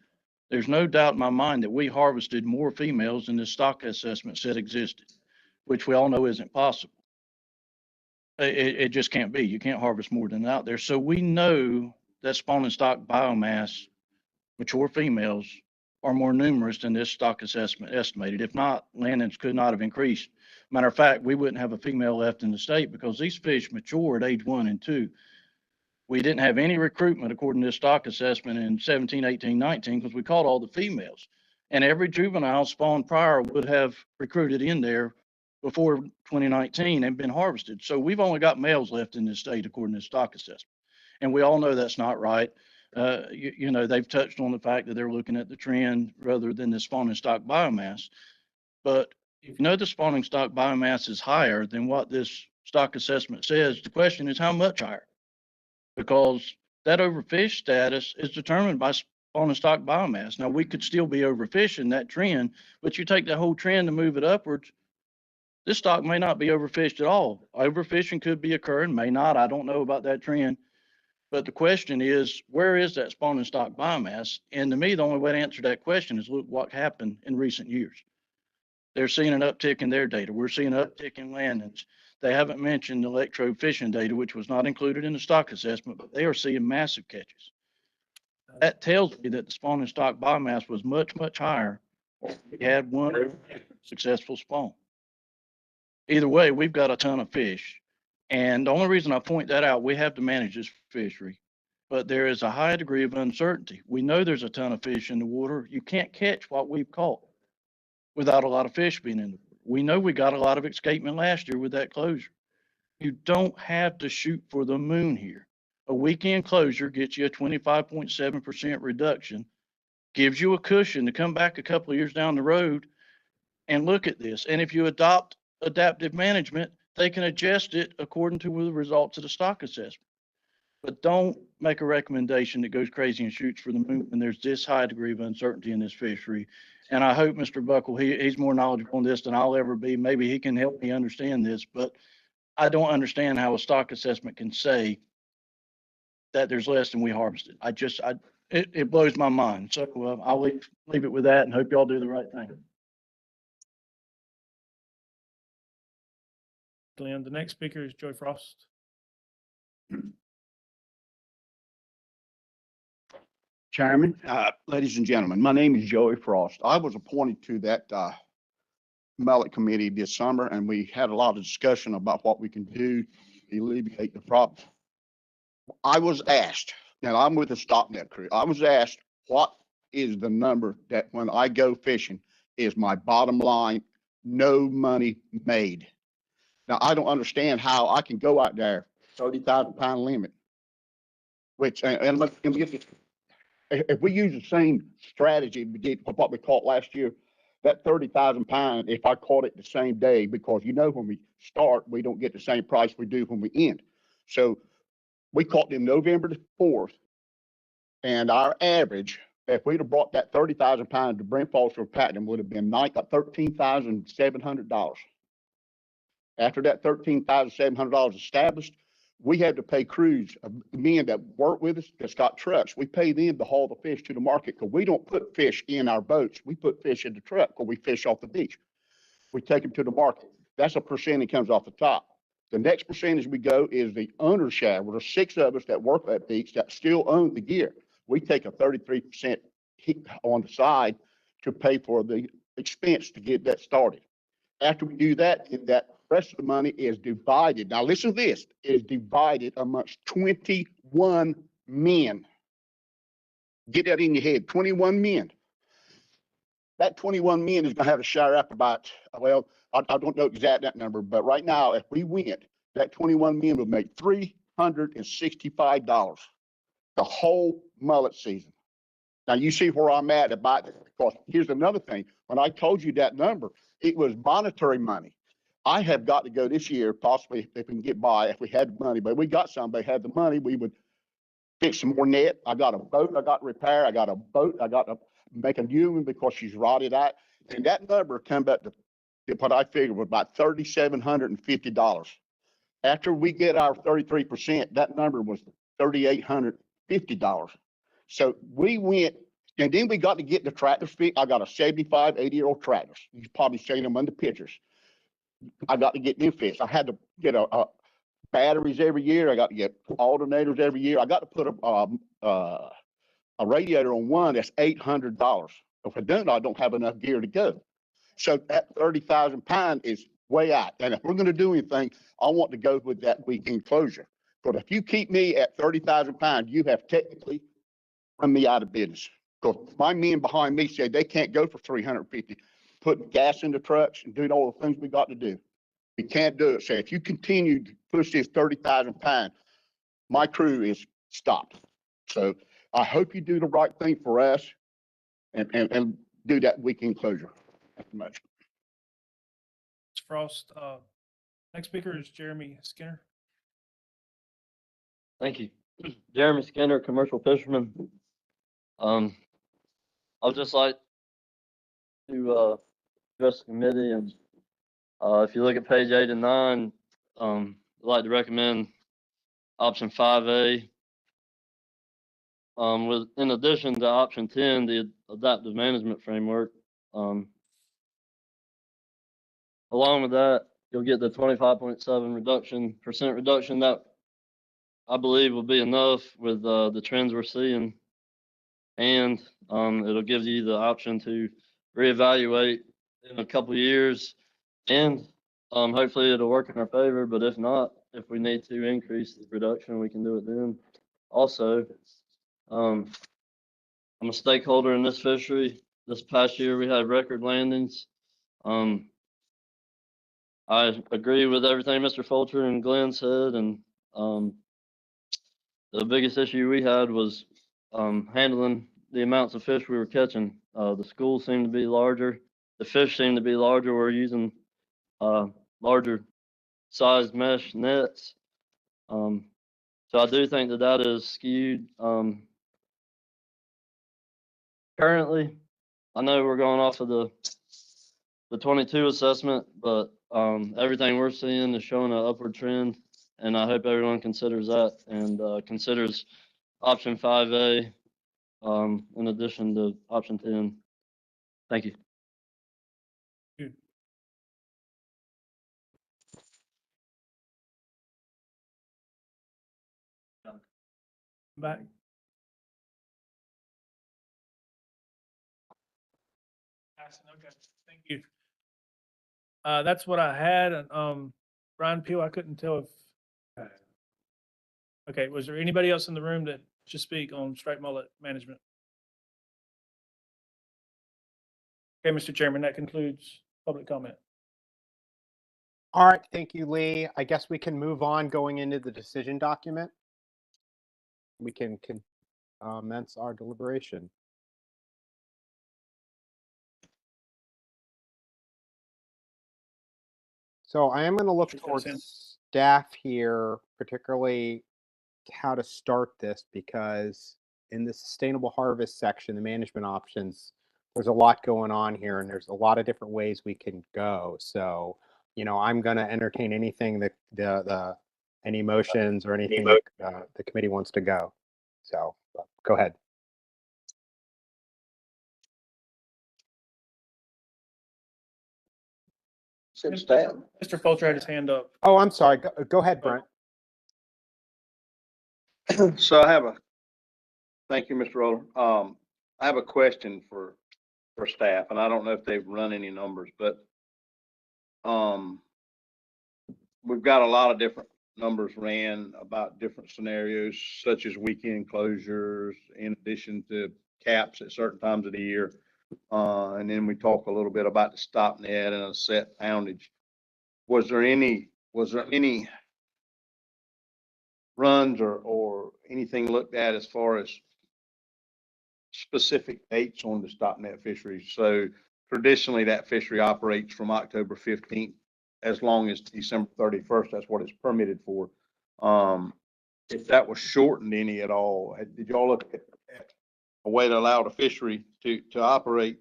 there's no doubt in my mind that we harvested more females than the stock assessment said existed, which we all know isn't possible. It just can't be. You can't harvest more than out there. So we know that spawning stock biomass, mature females, are more numerous than this stock assessment estimated. If not, landings could not have increased. Matter of fact, we wouldn't have a female left in the state because these fish mature at age 1 and 2. We didn't have any recruitment according to this stock assessment in 17, 18, 19 because we caught all the females. And every juvenile spawned prior would have recruited in there before 2019 and been harvested. So we've only got males left in this state according to the stock assessment. And we all know that's not right. You know, they've touched on the fact that they're looking at the trend rather than the spawning stock biomass. But if you know the spawning stock biomass is higher than what this stock assessment says, the question is how much higher? Because that overfish status is determined by spawning stock biomass. Now, we could still be overfishing that trend, but you take the whole trend and move it upwards, this stock may not be overfished at all. Overfishing could be occurring, may not. I don't know about that trend. But the question is, where is that spawning stock biomass? And to me, the only way to answer that question is look what happened in recent years. They're seeing an uptick in their data. We're seeing an uptick in landings. They haven't mentioned electrode fishing data, which was not included in the stock assessment, but they are seeing massive catches. That tells me that the spawning stock biomass was much, much higher. We had one successful spawn. Either way, we've got a ton of fish. And the only reason I point that out, we have to manage this fishery, but there is a high degree of uncertainty. We know there's a ton of fish in the water. You can't catch what we've caught without a lot of fish being in the water. We know we got a lot of escapement last year with that closure. You don't have to shoot for the moon here. A weekend closure gets you a 25.7% reduction, gives you a cushion to come back a couple of years down the road and look at this. And if you adopt adaptive management, they can adjust it according to the results of the stock assessment. But don't make a recommendation that goes crazy and shoots for the moon when there's this high degree of uncertainty in this fishery. And I hope Mr. Buckle, he's more knowledgeable on this than I'll ever be. Maybe he can help me understand this, but I don't understand how a stock assessment can say that there's less than we harvested. It blows my mind. So I'll leave it with that and hope y'all do the right thing. Glenn, the next speaker is Joy Frost. Chairman, ladies and gentlemen, my name is Joey Frost. I was appointed to that mullet committee this summer, and we had a lot of discussion about what we can do to alleviate the problem. I was asked, now I'm with the StockNet crew, I was asked, what is the number that when I go fishing is my bottom line, no money made? Now, I don't understand how I can go out there, 30,000 pound limit, which, and let me get this. If we use the same strategy we did what we caught last year, that 30,000 pound, if I caught it the same day, because when we start, we don't get the same price we do when we end. So we caught them November the 4th, and our average, if we'd have brought that 30,000 pound to Brent Foster Platinum, would have been $13,700. After that $13,700 established, we had to pay crews, men that work with us, that's got trucks. We pay them to haul the fish to the market because we don't put fish in our boats. We put fish in the truck because we fish off the beach. We take them to the market. That's a percentage comes off the top. The next percentage we go is the owner's share. Well, there's 6 of us that work at beach that still own the gear. We take a 33% hit on the side to pay for the expense to get that started. After we do that, that rest of the money is divided. Now listen to this, is divided amongst 21 men. Get that in your head, 21 men. That 21 men is gonna have to share up about, well, I don't know exact that number, but right now, if we win, that 21 men will make $365 the whole mullet season. Now you see where I'm at about it, because here's another thing. When I told you that number, it was monetary money. I have got to go this year, possibly if we can get by, if we had money, but we got somebody had the money, we would fix some more net. I got a boat I got to repair. I got a boat I got to make a new one because she's rotted out. And that number come back to what I figured was about $3,750. After we get our 33%, that number was $3,850. So we went, and then we got to get the tractors fixed. I got a 75, 80-year-old tractor. You've probably seen them on the pictures. I got to get them fixed. I had to get a batteries every year. I got to get alternators every year. I got to put a radiator on one that's $800. If I don't have enough gear to go. So that 30,000 pound is way out. And if we're going to do anything, I want to go with that weekend closure. But if you keep me at 30,000 pounds, you have technically run me out of business. Because my men behind me said they can't go for 350, putting gas in the trucks and doing all the things we got to do. We can't do it. So if you continue to push this 30,000 pound, my crew is stopped. So I hope you do the right thing for us and do that weekend closure. Thank you much. Frost. Next speaker is Jeremy Skinner. Thank you. Jeremy Skinner, commercial fisherman. I'd just like to address the committee, and if you look at page 8 and 9, I'd like to recommend option 5A. In addition to option 10, the adaptive management framework. Along with that, you'll get the 25.7% reduction that I believe will be enough with the trends we're seeing. And it'll give you the option to reevaluate in a couple of years, and hopefully it'll work in our favor. But if not, if we need to increase the production, we can do it then. Also, I'm a stakeholder in this fishery. This past year, we had record landings. I agree with everything Mr. Fulcher and Glenn said, and the biggest issue we had was handling the amounts of fish we were catching. The schools seemed to be larger. The fish seemed to be larger. We're using larger sized mesh nets. So I do think that that is skewed. Currently, I know we're going off of the 22 assessment, but everything we're seeing is showing an upward trend, and I hope everyone considers that and considers option 5A in addition to option 10. Thank you. Back. Okay, thank you. That's what I had, and, Brian Peel, I couldn't tell if. Okay, was there anybody else in the room that should speak on striped mullet management? Okay, Mr. Chairman, that concludes public comment. All right, thank you, Lee. I guess we can move on going into the decision document. We can commence our deliberation. So I am going to look towards staff here, particularly how to start this, because in the sustainable harvest section, the management options, there's a lot going on here and there's a lot of different ways we can go. So, you know, I'm going to entertain anything that any motions or anything that the committee wants to go. So go ahead. Mr. Fulcher had his hand up. Oh, I'm sorry. Go ahead, Brent. So thank you, Mr. Roller. I have a question for staff, and I don't know if they've run any numbers, but we've got a lot of different numbers ran about different scenarios, such as weekend closures, in addition to caps at certain times of the year. And then we talk a little bit about the stop net and a set poundage. Was there any runs or anything looked at as far as specific dates on the stop net fisheries? So traditionally that fishery operates from October 15th as long as December 31st. That's what it's permitted for. If that was shortened any at all, did y'all look at a way to allow the fishery to operate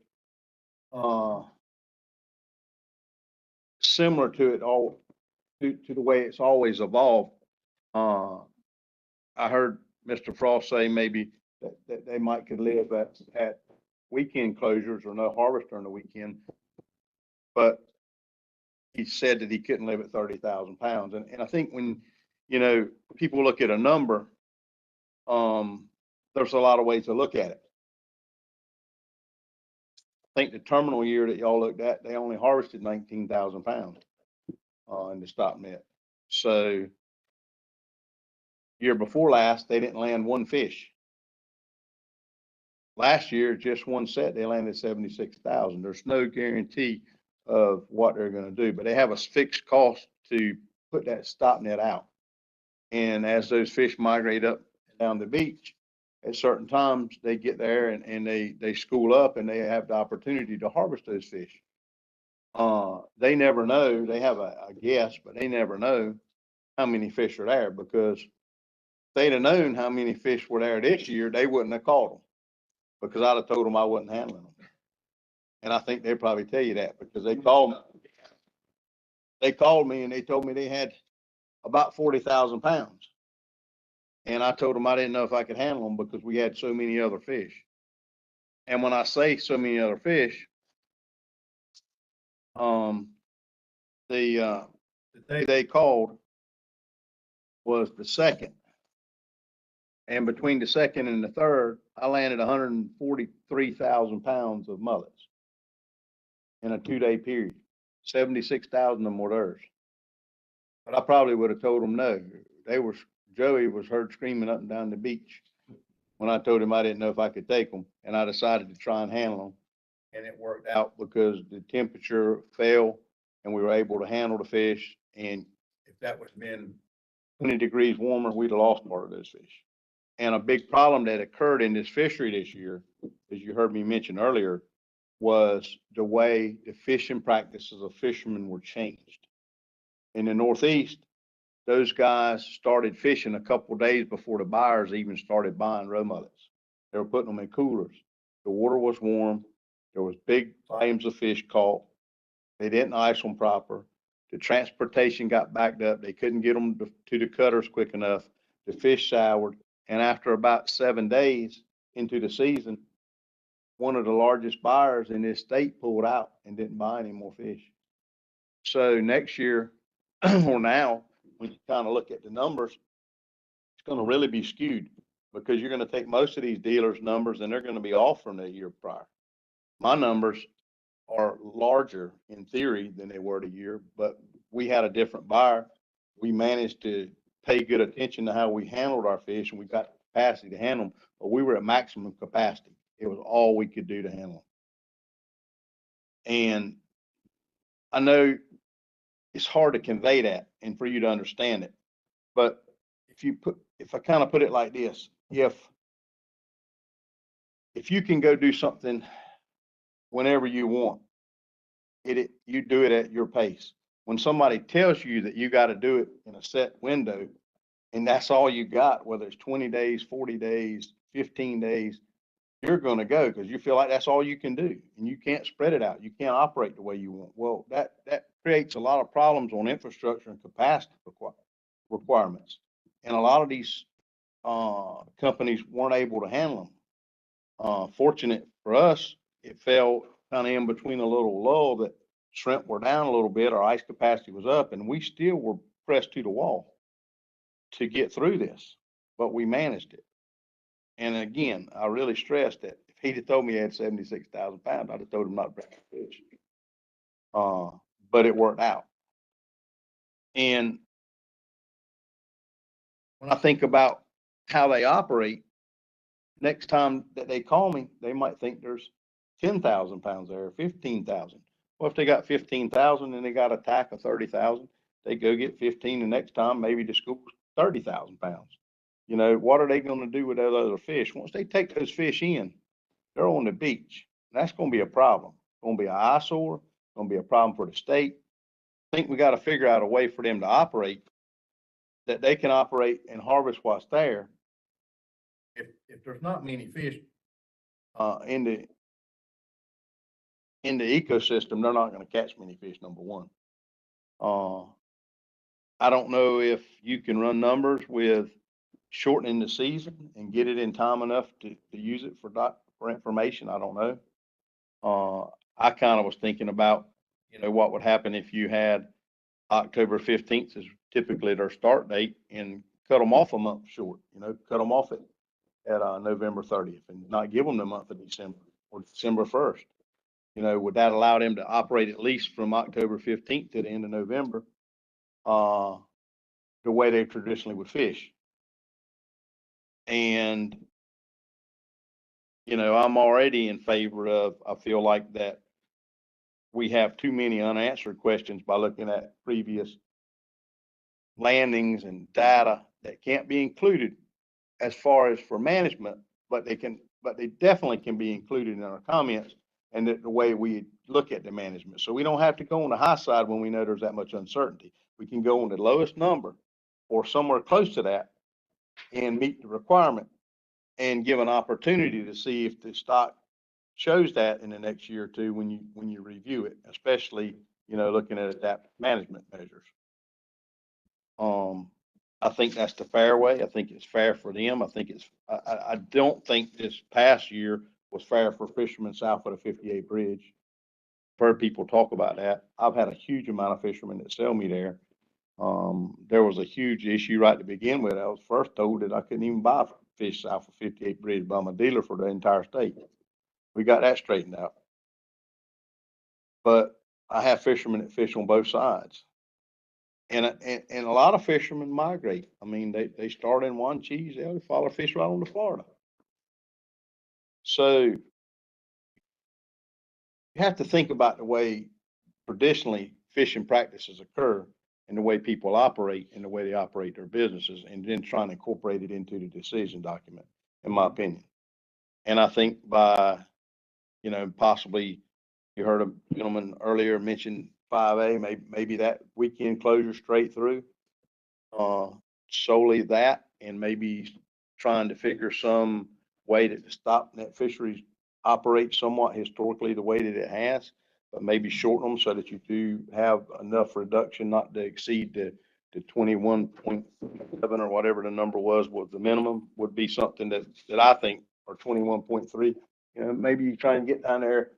similar to it all, to the way it's always evolved? I heard Mr. Frost say maybe that they might could live at weekend closures or no harvest during the weekend, but he said that he couldn't live at 30,000 pounds. And I think when, you know, people look at a number, there's a lot of ways to look at it. I think the terminal year that y'all looked at, they only harvested 19,000 pounds in the stop net. So year before last, they didn't land one fish. Last year, just one set, they landed 76,000. There's no guarantee of what they're going to do, but they have a fixed cost to put that stop net out. And as those fish migrate up and down the beach, at certain times they get there and they school up and they have the opportunity to harvest those fish. They never know. They have a guess, but they never know how many fish are there, because if they'd have known how many fish were there this year, they wouldn't have caught them, because I'd have told them I wasn't handling them. And I think they'd probably tell you that, because they called me and they told me they had about 40,000 pounds. And I told them I didn't know if I could handle them because we had so many other fish. And when I say so many other fish, the day they called was the 2nd. And between the 2nd and the 3rd, I landed 143,000 pounds of mullets in a 2-day period. 76,000 of them were theirs. But I probably would have told them no. Joey was heard screaming up and down the beach when I told him I didn't know if I could take them, and I decided to try and handle them. And it worked out because the temperature fell and we were able to handle the fish. And if that was been 20 degrees warmer, we'd have lost part of those fish. And a big problem that occurred in this fishery this year, as you heard me mention earlier, was the way the fishing practices of fishermen were changed. in the Northeast, those guys started fishing a couple days before the buyers even started buying roe mullets. They were putting them in coolers. The water was warm. There was big volumes of fish caught. They didn't ice them proper. The transportation got backed up. They couldn't get them to the cutters quick enough. The fish soured. And after about 7 days into the season, one of the largest buyers in this state pulled out and didn't buy any more fish. So next year or now, when you kind of look at the numbers, it's going to really be skewed because you're going to take most of these dealers' numbers and they're going to be off from the year prior. My numbers are larger in theory than they were the year, but we had a different buyer. We managed to pay good attention to how we handled our fish, and we got the capacity to handle them, but we were at maximum capacity. It was all we could do to handle them. And I know it's hard to convey that and for you to understand it, but if I kind of put it like this, if you can go do something whenever you want, you do it at your pace. When somebody tells you that you got to do it in a set window and that's all you got, whether it's 20 days, 40 days, 15 days, you're going to go because you feel like that's all you can do and you can't spread it out. You can't operate the way you want. Well, that creates a lot of problems on infrastructure and capacity requirements. And a lot of these companies weren't able to handle them. Fortunate for us, it fell kind of in between a little lull that shrimp were down a little bit, our ice capacity was up, and we still were pressed to the wall to get through this, but we managed it. And again, I really stressed that if he'd have told me he had 76,000 pounds, I'd have told him not to bring fish. But it worked out. And when I think about how they operate, next time that they call me, they might think there's 10,000 pounds there, 15,000. Well, if they got 15,000 and they got a tack of 30,000, they go get 15 the next time, maybe the school's 30,000 pounds. You know, what are they going to do with those other fish? Once they take those fish in, they're on the beach. That's going to be a problem. It's going to be an eyesore. It's going to be a problem for the state. I think we got to figure out a way for them to operate that they can operate and harvest what's there. If there's not many fish in the ecosystem, they're not going to catch many fish, number one. I don't know if you can run numbers with shortening the season and get it in time enough to use it for information. I don't know. I kind of was thinking about, you know, what would happen if you had October 15th is typically their start date and cut them off a month short, you know, cut them off at November 30th and not give them the month of December or December 1st. You know, would that allow them to operate at least from October 15th to the end of November, the way they traditionally would fish? And, you know, I'm already in favor of, I feel like that we have too many unanswered questions by looking at previous landings and data that can't be included as far as for management, but they definitely can be included in our comments and the way we look at the management. So we don't have to go on the high side when we know there's that much uncertainty. We can go on the lowest number or somewhere close to that and meet the requirement and give an opportunity to see if the stock shows that in the next year or two when you review it, especially, you know, looking at adaptive management measures. I think that's the fair way. I think it's fair for them. I don't think this past year was fair for fishermen south of the 58 bridge. I've heard people talk about that. I've had a huge amount of fishermen that sell me there. There was a huge issue right to begin with. I was first told that I couldn't even buy fish south of 58 bridge by my dealer for the entire state. We got that straightened out. But I have fishermen that fish on both sides. And a lot of fishermen migrate. I mean, they start in Juan Cheese, they follow fish right on to Florida. So you have to think about the way traditionally fishing practices occur and the way people operate and the way they operate their businesses, and then trying to incorporate it into the decision document, in my opinion. And I think by, you know, possibly you heard a gentleman earlier mention 5A, maybe that weekend closure straight through. Solely that, and maybe trying to figure some way to stop net fisheries operate somewhat historically the way that it has, but maybe shorten them so that you do have enough reduction not to exceed the 21.7 or whatever the number was the minimum would be something that I think, or 21.3. You know, maybe you try and get down there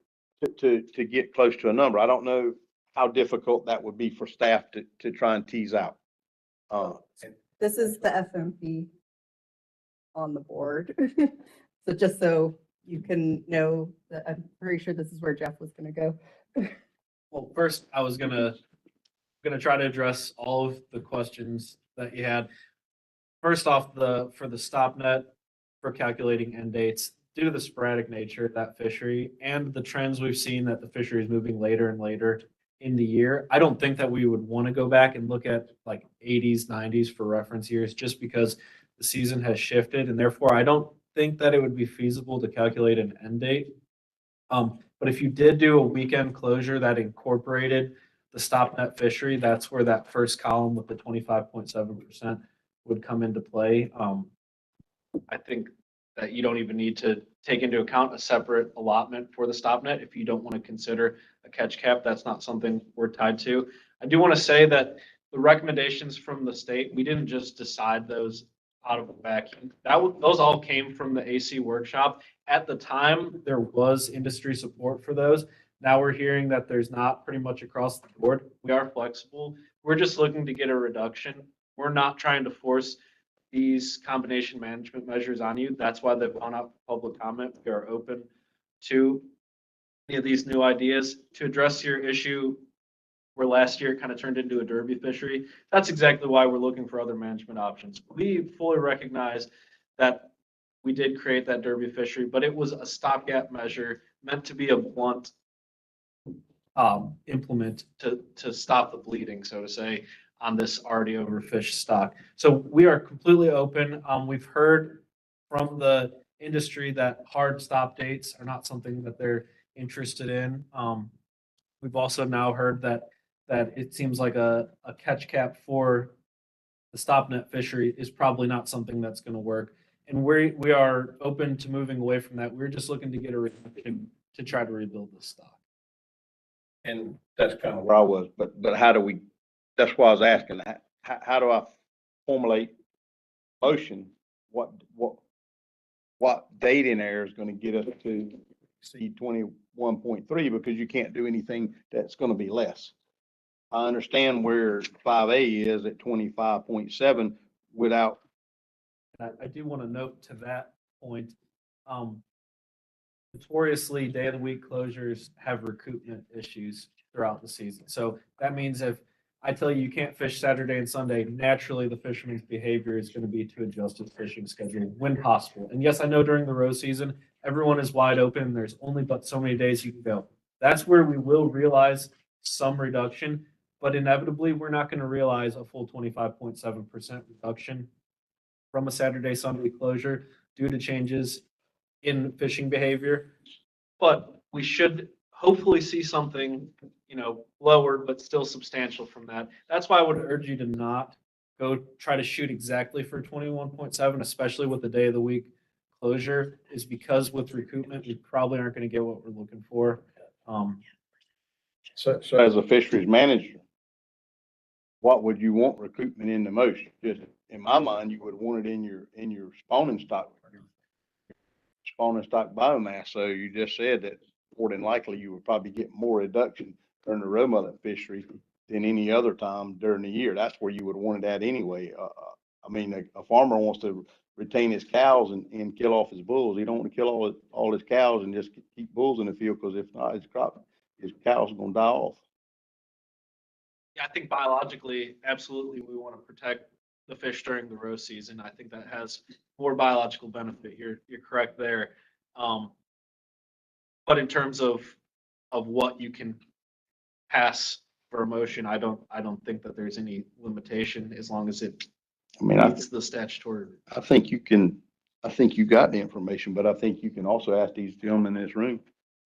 to get close to a number. I don't know how difficult that would be for staff to try and tease out. This is the FMP on the board. So just so you can know that I'm pretty sure this is where Jeff was gonna go. Well, first, I was gonna try to address all of the questions that you had. First off, for the stop net for calculating end dates, due to the sporadic nature of that fishery and the trends we've seen that the fishery is moving later and later in the year, I don't think that we would want to go back and look at like 80s, 90s for reference years, just because the season has shifted, and therefore I don't think that it would be feasible to calculate an end date. But if you did do a weekend closure that incorporated the stop net fishery, that's where that first column with the 25.7% would come into play. I think that you don't even need to take into account a separate allotment for the stop net if you don't want to consider a catch cap. That's not something we're tied to. I do want to say that the recommendations from the state, we didn't just decide those out of a vacuum. Those all came from the AC workshop. At the time, there was industry support for those. Now we're hearing that there's not, pretty much across the board. We are flexible. We're just looking to get a reduction. We're not trying to force these combination management measures on you. That's why they've gone out for public comment. We are open to any of these new ideas. To address your issue where last year it kind of turned into a derby fishery, that's exactly why we're looking for other management options. We fully recognize that we did create that derby fishery, but it was a stopgap measure meant to be a blunt implement to stop the bleeding, so to say, on this already overfished stock. So we are completely open. We've heard from the industry that hard stop dates are not something that they're interested in. We've also now heard that it seems like a catch cap for the stop net fishery is probably not something that's going to work. And we are open to moving away from that. We're just looking to get a reduction to try to rebuild the stock. And that's kind of where I was, but how do we, that's why I was asking, how do I formulate motion? What date in there is going to get us to see 21.3, because you can't do anything that's going to be less. I understand where 5A is at 25.7 without. I do want to note to that point, notoriously day of the week closures have recoupment issues throughout the season. So that means if I tell you can't fish Saturday and Sunday, naturally the fisherman's behavior is going to be to adjust his fishing schedule when possible. And yes, I know during the row season, everyone is wide open. There's only but so many days you can go. That's where we will realize some reduction, but inevitably we're not going to realize a full 25.7% reduction from a Saturday, Sunday closure due to changes in fishing behavior. But we should hopefully see something, lower, but still substantial from that. That's why I would urge you to not go try to shoot exactly for 21.7, especially with the day of the week closure, is because with recoupment, we probably aren't going to get what we're looking for. So as a fisheries manager, what would you want recoupment in the most? Just in my mind, you would want it in your spawning stock biomass. So you just said that more than likely you would probably get more reduction during the roe mullet fishery than any other time during the year. That's where you would want it at anyway. I mean, a farmer wants to retain his cows and kill off his bulls. He don't want to kill all his cows and just keep bulls in the field, because if not, his cows are going to die off. Yeah, I think biologically, absolutely, we want to protect the fish during the roe season. I think that has more biological benefit. You're correct there. But in terms of what you can pass for emotion, I don't think that there's any limitation as long as it meets the statutory. I think you got the information, but I think you can also ask these gentlemen in this room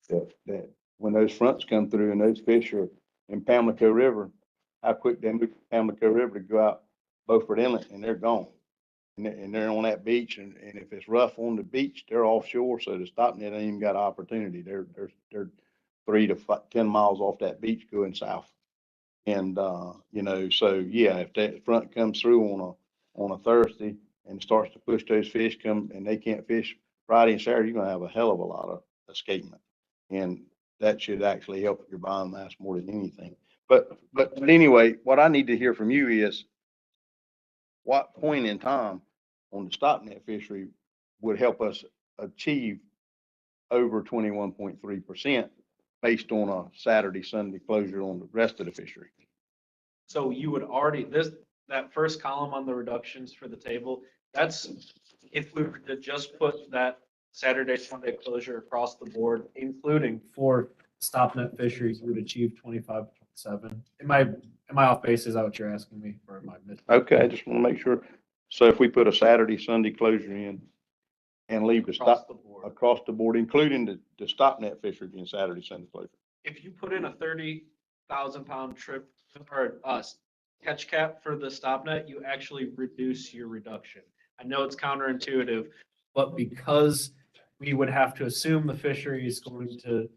that when those fronts come through and those fish are in Pamlico River, how quick they move Pamlico River to go out Beaufort Inlet and they're gone. And they're on that beach and if it's rough on the beach, they're offshore. So the stop net ain't even got an opportunity. They're 3 to 10 miles off that beach going south. And, you know, so yeah, if that front comes through on a Thursday and starts to push those fish and they can't fish Friday and Saturday, you're gonna have a hell of a lot of escapement. And that should actually help your biomass more than anything. But anyway, what I need to hear from you is what point in time on the stop net fishery would help us achieve over 21.3% based on a Saturday, Sunday closure on the rest of the fishery. So you would already, that first column on the reductions for the table, that's if we were to just put that Saturday, Sunday closure across the board, including for stop net fisheries, we would achieve 25.7. Am I off base? Is that what you're asking me, or am I missing? Okay, I just want to make sure. So if we put a Saturday, Sunday closure in and leave the Across stop the board. across the board, including the stop net fishery being Saturday, Sunday closure. If you put in a 30,000 pound trip or catch cap for the stop net, you actually reduce your reduction. I know it's counterintuitive, but because we would have to assume the fishery is going to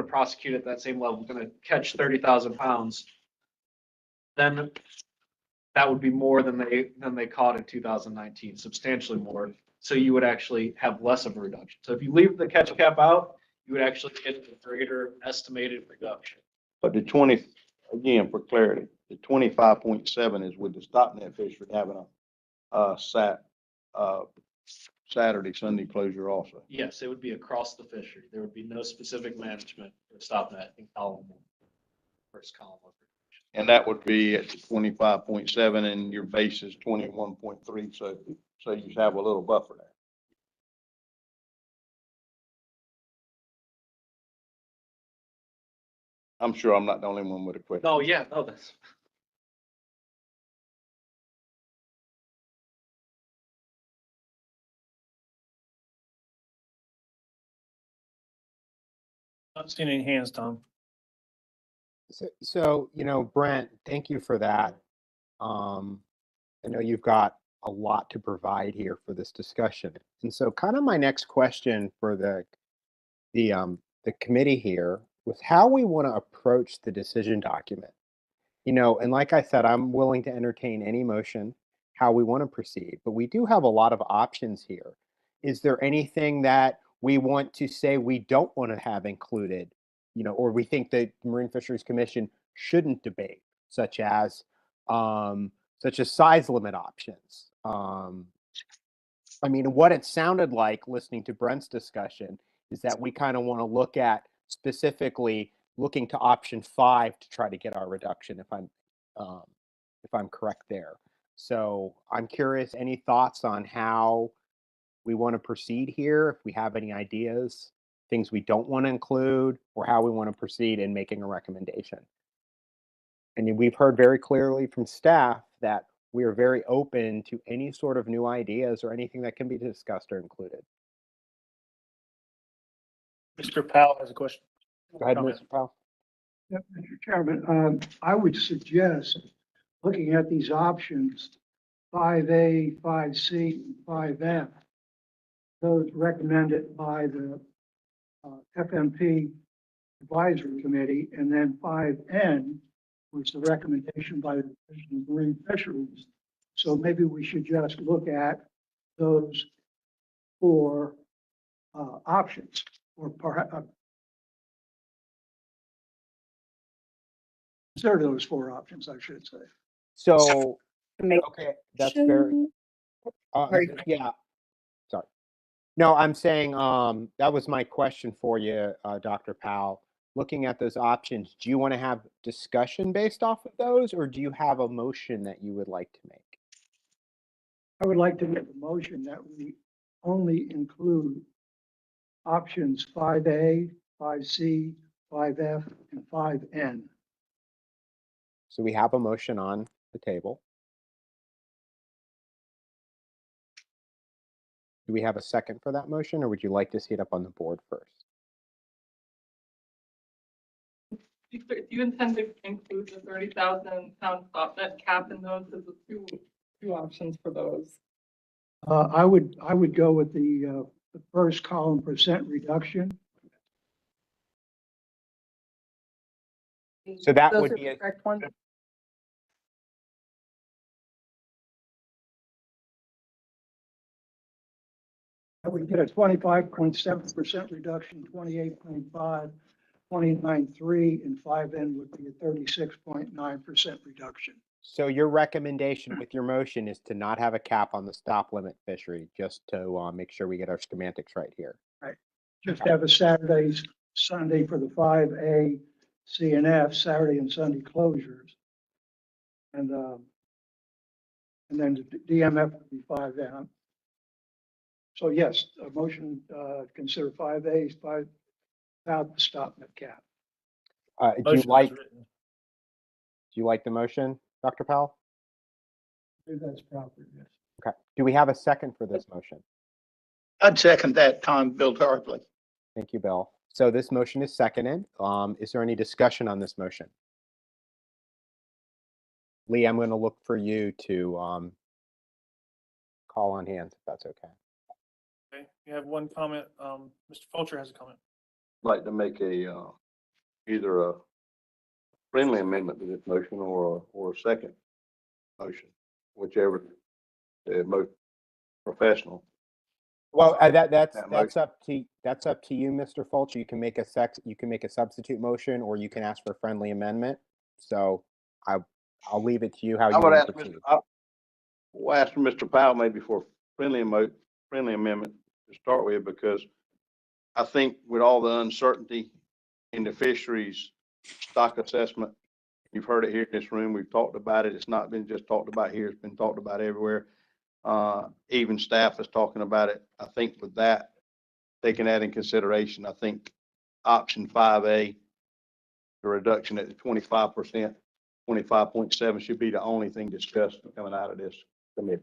prosecute at that same level, going to catch 30,000 pounds, then that would be more than they caught in 2019, substantially more. So you would actually have less of a reduction. So if you leave the catch cap out, you would actually get a greater estimated reduction. But the 20, again, for clarity, the 25.7 is with the stop net fishery having a Saturday, Sunday closure also. Yes, it would be across the fishery. There would be no specific management for stop net in column one, first column of it. And that would be at 25.7 and your base is 21.3. So you have a little buffer there. I'm sure I'm not the only one with a question. No, yeah, no, that's. Not seeing any hands, Tom. So, you know, Brent, thank you for that. I know you've got a lot to provide here for this discussion. And so kind of my next question for the committee here was how we want to approach the decision document. You know, and like I said, I'm willing to entertain any motion, how we want to proceed, but we do have a lot of options here. Is there anything that we want to say we don't want to have included, you know, or we think the Marine Fisheries Commission shouldn't debate, such as size limit options? I mean, what it sounded like listening to Brent's discussion is that we kind of want to look at specifically looking to option 5 to try to get our reduction, if I'm correct there. So I'm curious, any thoughts on how we want to proceed here? If we have any ideas, things we don't want to include, or how we want to proceed in making a recommendation. And we've heard very clearly from staff that we are very open to any sort of new ideas or anything that can be discussed or included. Mr. Powell has a question. Go ahead, Comment. Mr. Powell. Yep, Mr. Chairman, I would suggest, looking at these options, 5A, 5C, and 5F, those recommended by the FMP Advisory Committee, and then 5N was the recommendation by the Division of Marine Fisheries. So maybe we should just look at those 4 options, or perhaps consider those 4 options, I should say. So, Make okay, that's very, yeah, sorry. No, I'm saying that was my question for you, Dr. Powell. Looking at those options, do you want to have discussion based off of those, or do you have a motion that you would like to make? I would like to make a motion that we only include options 5A, 5C, 5F, and 5N. So we have a motion on the table. Do we have a second for that motion, or would you like to see it up on the board first? Do you intend to include the 30,000 pound stop net cap in those? There's two options for those. I would go with the first column percent reduction. So that Those would are be the a- correct ones? I would get a 25.7% reduction, 28.5, 29.3, and 5N would be a 36.9% reduction. So your recommendation with your motion is to not have a cap on the stop limit fishery, just to make sure we get our schematics right here. Right. Just have a Saturdays, Sunday for the 5A, C and F, Saturday and Sunday closures. And then the DMF would be 5N. So yes, a motion, consider 5A, 5 without the stop net cap. Do you like the motion, Dr. Powell? If that's proper, yes. Okay. Do we have a second for this motion? I'd second that, Tom, Bill Tarpley. Thank you, Bill. So this motion is seconded. Is there any discussion on this motion? Lee, I'm going to look for you to call on hands, if that's okay. Okay, you have one comment. Mr. Fulcher has a comment. Like to make a, either a friendly amendment to this motion or a second motion, whichever the most professional. Well, that's motion. up to you, Mr. Fulcher. You can make a substitute motion, or you can ask for a friendly amendment. So I'll leave it to you how you I would want ask to proceed. We'll ask for Mr. Powell maybe for friendly amendment to start with, because I think with all the uncertainty in the fisheries stock assessment, you've heard it here in this room, we've talked about it. It's not been just talked about here, it's been talked about everywhere. Even staff is talking about it. I think with that, taking that in consideration, I think option 5A, the reduction at the 25%, 25.7 should be the only thing discussed coming out of this committee.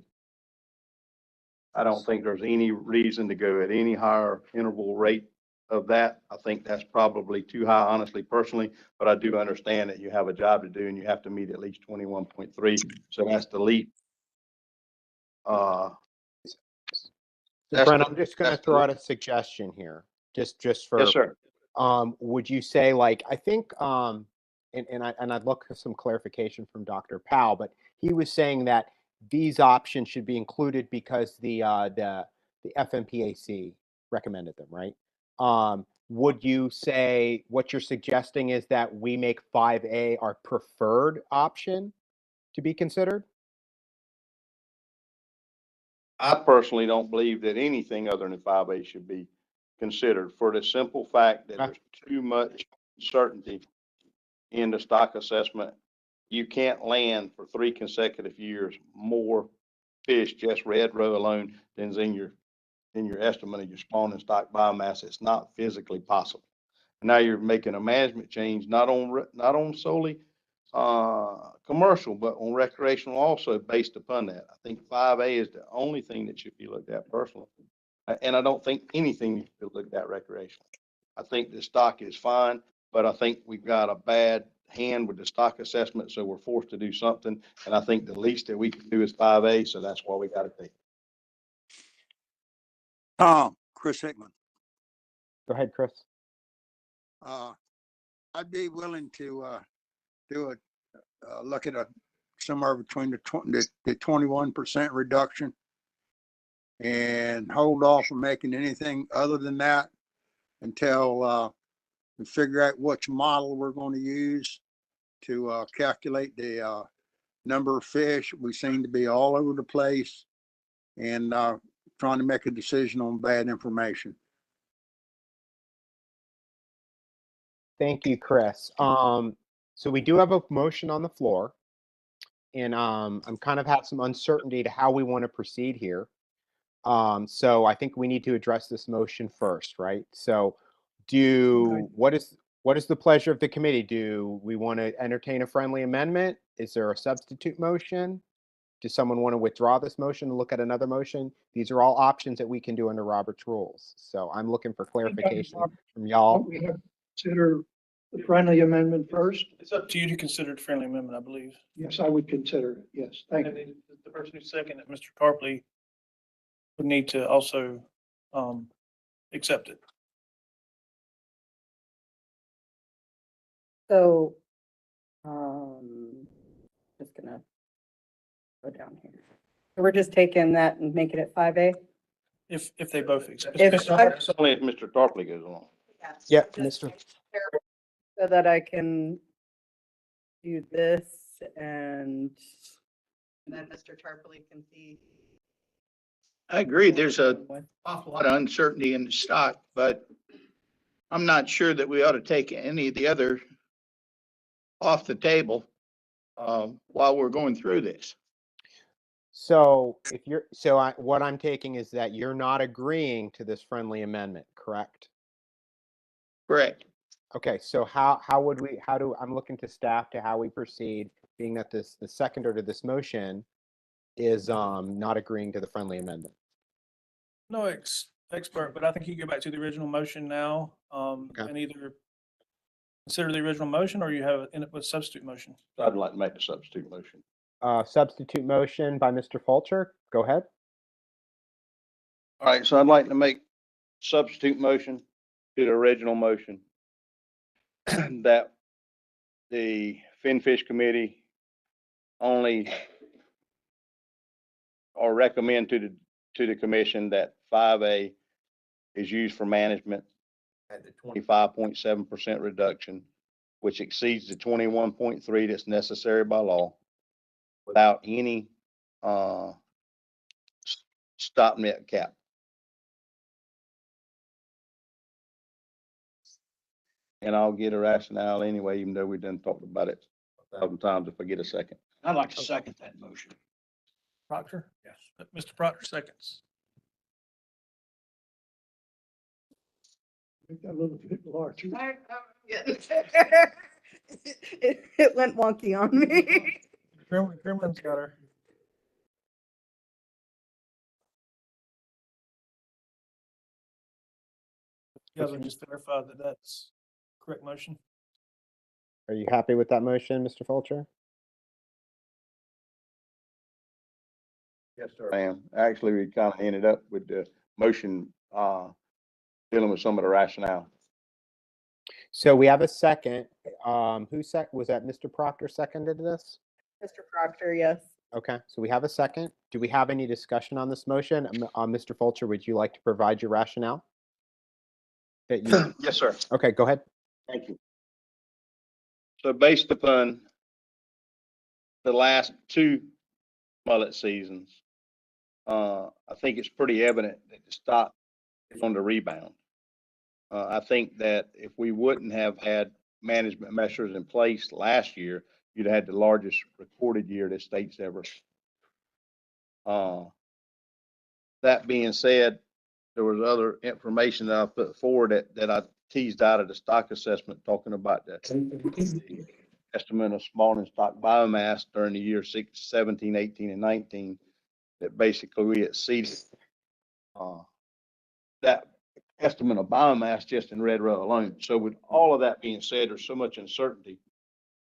I don't think there's any reason to go at any higher interval rate of that. I think that's probably too high, honestly, personally, but I do understand that you have a job to do and you have to meet at least 21.3. So that's the leap. Brent, I'm just going to throw out a suggestion here, just for. Yes, sir. Would you say, like, I think, and I'd look for some clarification from Dr. Powell, but he was saying that these options should be included because the FMPAC recommended them, right? Would you say what you're suggesting is that we make 5A our preferred option to be considered? I personally don't believe that anything other than 5A should be considered, for the simple fact that there's too much uncertainty in the stock assessment. You can't land for 3 consecutive years more fish, just red roe alone, than in your estimate of your spawning stock biomass. It's not physically possible. Now you're making a management change, not on solely commercial, but on recreational also based upon that. I think 5A is the only thing that should be looked at personally. And I don't think anything needs to be looked at recreational. I think the stock is fine, but I think we've got a bad hand with the stock assessment, so we're forced to do something. And I think the least that we can do is 5A, so that's why we got to take it. Chris Hickman. Go ahead, Chris. I'd be willing to do a look at somewhere between the 21% reduction and hold off from making anything other than that until we figure out which model we're going to use to calculate the number of fish. We seem to be all over the place and trying to make a decision on bad information. Thank you, Chris. So we do have a motion on the floor, and I'm kind of have some uncertainty to how we want to proceed here. So I think we need to address this motion first, right? So what is the pleasure of the committee? Do we want to entertain a friendly amendment? Is there a substitute motion? Does someone want to withdraw this motion and look at another motion? These are all options that we can do under Robert's rules. So I'm looking for clarification from y'all. We have to consider the friendly amendment first? It's up to you to consider it a friendly amendment, I believe. Yes, I would consider it. Yes, thank And you. then the person who seconded it, Mr. Tarpley, would need to also, accept it. So, just gonna go down here. So we're just taking that and making it 5A? If they both accept. If Mr. I- Harris, Only if Mr. Tarpley goes along. Yeah, Just Mr. so that I can do this and then Mr. Tarpley can see. I agree, there's a awful lot of uncertainty in the stock, but I'm not sure that we ought to take any of the other off the table while we're going through this. So if you're, what I'm taking is that you're not agreeing to this friendly amendment, correct? Correct. Okay, so I'm looking to staff to how we proceed, being that the seconder to this motion is not agreeing to the friendly amendment. no expert, but I think you go back to the original motion now, Okay. and either consider the original motion or you have it in it with substitute motion. I'd like to make the substitute motion. Substitute motion by Mr. Fulcher. Go ahead. All right, so I'd like to make substitute motion to the original motion that the Finfish Committee only or recommend to the commission that 5A is used for management at the 25.7% reduction, which exceeds the 21.3 that's necessary by law without any stop net cap. And I'll get a rationale anyway, even though we done talked about it 1,000 times if I get a second. I'd like to second that motion. Proctor? Yes. Mr. Proctor seconds. Make that a little bit larger. It went wonky on me. Grimlin's got her. You guys will just verify that that's correct motion. Are you happy with that motion, Mr. Fulcher? Yes, sir. I am. Actually, we kind of ended up with the motion dealing with some of the rationale. So we have a second. Was that Mr. Proctor seconded this? Mr. Proctor, yes. Okay, so we have a second. Do we have any discussion on this motion? Mr. Fulcher, would you like to provide your rationale? Yes, sir. Okay, go ahead. Thank you. So based upon the last two mullet seasons, I think it's pretty evident that the stock is on the rebound. I think that if we wouldn't have had management measures in place last year, you'd have had the largest recorded year the state's ever. That being said, there was other information that I put forward that I teased out of the stock assessment, talking about the estimate of small and stock biomass during the year 17, 18, and 19, that basically we exceeded that estimate of biomass just in red row alone. So with all of that being said, there's so much uncertainty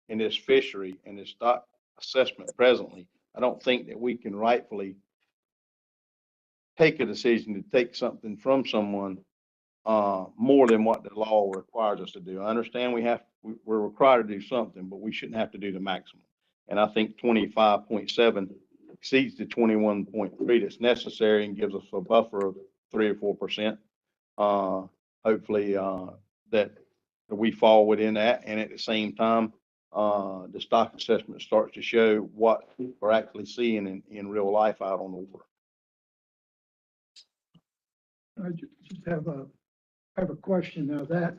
in this fishery and this stock assessment presently. I don't think that we can rightfully take a decision to take something from someone more than what the law requires us to do. I understand we're required to do something, but we shouldn't have to do the maximum. And I think 25.7 exceeds the 21.3 that's necessary and gives us a buffer of 3 or 4%. Hopefully that we fall within that, and at the same time, the stock assessment starts to show what we're actually seeing in real life out on the water. I just have a question now that,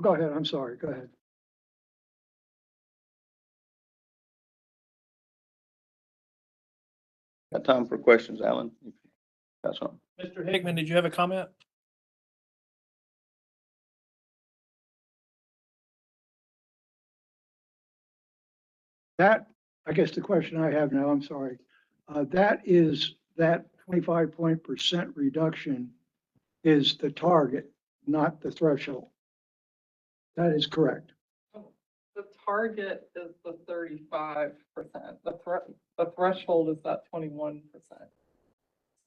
go ahead, I'm sorry, go ahead. Got time for questions, Alan? That's something. Mr. Hickman, did you have a comment? That, I guess the question I have now, I'm sorry, that 25% reduction is the target, not the threshold. That is correct. The target is the 35%. The threshold is that 21%.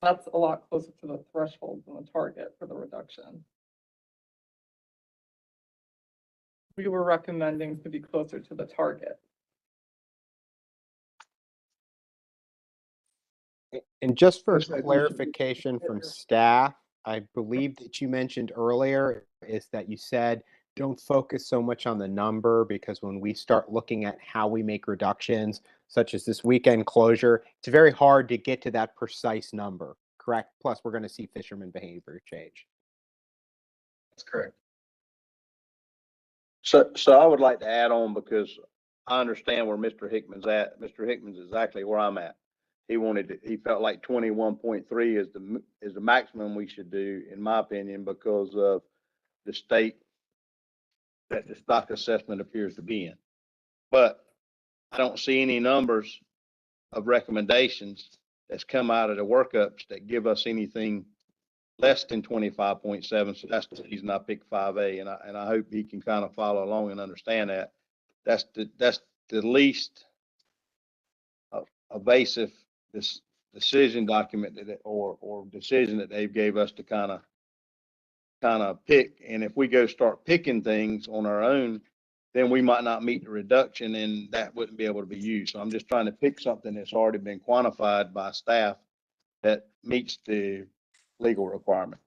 That's a lot closer to the threshold than the target for the reduction. We were recommending to be closer to the target. And just for Yes, I do. clarification from staff, I believe that you mentioned earlier is that you said don't focus so much on the number because when we start looking at how we make reductions, such as this weekend closure, it's very hard to get to that precise number, correct? Plus, we're going to see fishermen behavior change. That's correct. So I would like to add on because I understand where Mr. Hickman's at. Mr. Hickman's exactly where I'm at. He felt like 21.3 is the maximum we should do, in my opinion, because of the state that the stock assessment appears to be in. But I don't see any numbers of recommendations that's come out of the workups that give us anything less than 25.7. So that's the reason I picked 5A, and I hope he can kind of follow along and understand that. That's the least evasive this decision document or decision that they gave us to kind of pick. And if we go start picking things on our own, then we might not meet the reduction and that wouldn't be able to be used. So I'm just trying to pick something that's already been quantified by staff that meets the legal requirement.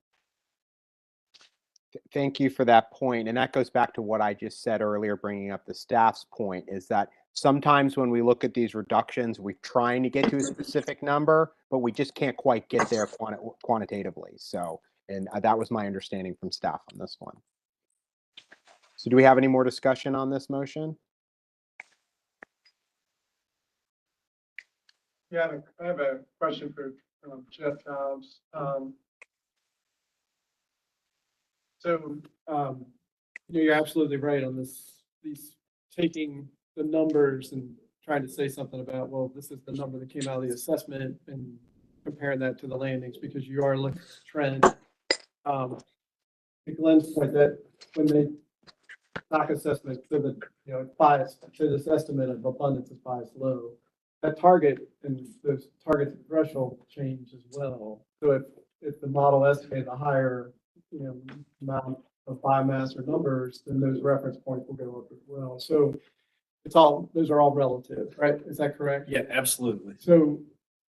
Thank you for that point. And that goes back to what I just said earlier, bringing up the staff's point, is that sometimes when we look at these reductions, we're trying to get to a specific number, but we just can't quite get there quantitatively. So, and that was my understanding from staff on this one. So do we have any more discussion on this motion? Yeah, I have a question for Jeff Hobbs. You're absolutely right on this, these taking the numbers and trying to say something about, well, this is the number that came out of the assessment and comparing that to the landings, because you are looking at the trend. To Glenn's point, that when they stock assessment to the, bias to this estimate of abundance is biased low, that target and those targets and threshold change as well. So if the model estimated a higher amount of biomass or numbers, then those reference points will go up as well. So those are all relative, right? Is that correct? Yeah, absolutely. So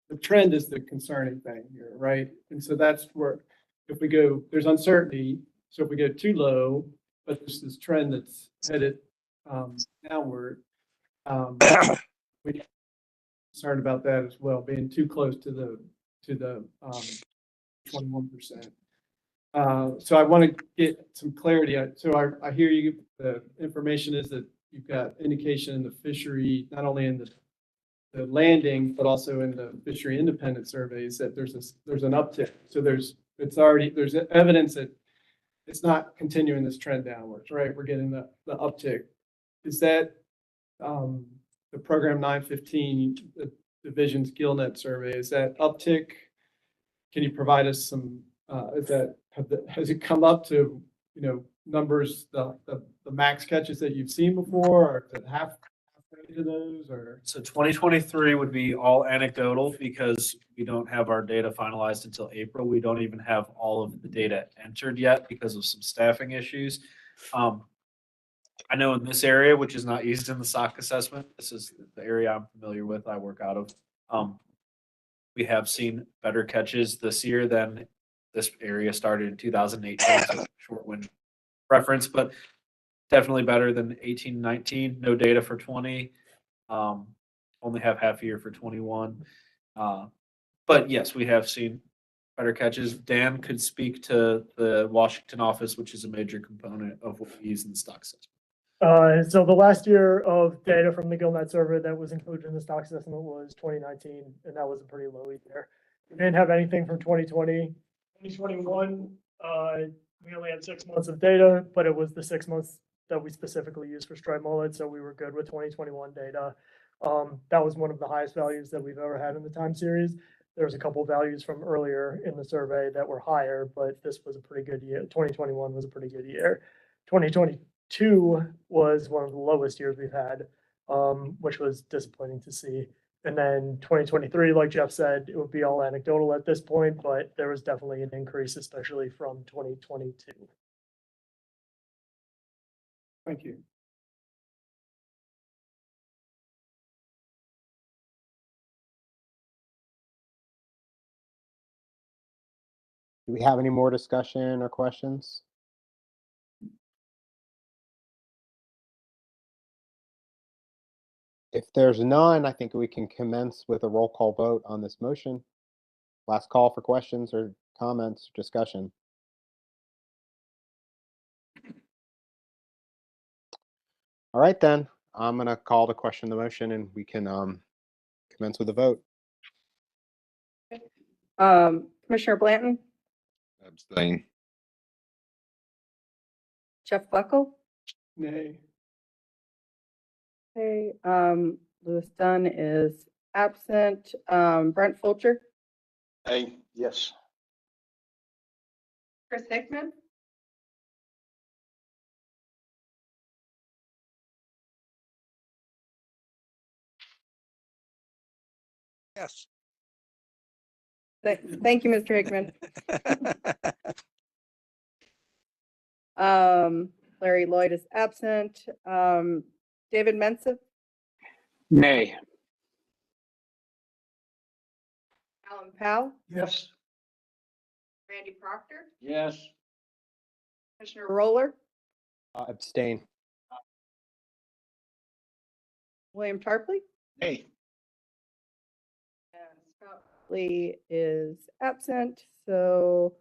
the trend is the concerning thing here, right? And so that's where, if we go, there's uncertainty. So if we go too low, but there's this trend that's headed downward, we're concerned about that as well, being too close to the 21%. So I want to get some clarity. So I hear you. The information is that you've got indication in the fishery, not only in the landing, but also in the fishery independent surveys that there's an uptick. So there's evidence that it's not continuing this trend downwards, right? We're getting the uptick. Is that the program 915, the division's GillNet survey, is that uptick? Can you provide us some, has it come up to, numbers, the max catches that you've seen before, or is it halfway to those, or? So 2023 would be all anecdotal because we don't have our data finalized until April. We don't even have all of the data entered yet because of some staffing issues. I know in this area, which is not used in the stock assessment, this is the area I'm familiar with, I work out of. We have seen better catches this year than this area started in 2018, so short wind reference, but definitely better than 18, 19. No data for 20. Only have half a year for 21. But yes, we have seen better catches. Dan could speak to the Washington office, which is a major component of what we use in the stock system. So the last year of data from the GillNet survey that was included in the stock assessment was 2019, and that was a pretty low year. We didn't have anything from 2020. 2021, we only had 6 months of data, but it was the 6 months that we specifically used for striped mullet, so we were good with 2021 data. That was one of the highest values that we've ever had in the time series. There's a couple values from earlier in the survey that were higher, but this was a pretty good year. 2021 was a pretty good year. 2022 was one of the lowest years we've had, which was disappointing to see. And then 2023, like Jeff said, it would be all anecdotal at this point, but there was definitely an increase, especially from 2022. Thank you. Do we have any more discussion or questions? If there's none, I think we can commence with a roll call vote on this motion. Last call for questions or comments, discussion. All right, then. I'm going to call to question the motion and we can commence with a vote. Commissioner Blanton, Abstain. Jeff Buckle, Nay. okay, Louis Dunn is absent, Brent Fulcher, Hey, yes. Chris Hickman, Yes. thank you, Mr. Hickman. Larry Lloyd is absent, David Mensa, Nay. Alan Powell, Yes. Randy Proctor, Yes. Commissioner Roller, Abstain. William Tarpley, Hey. and Scott Lee is absent, so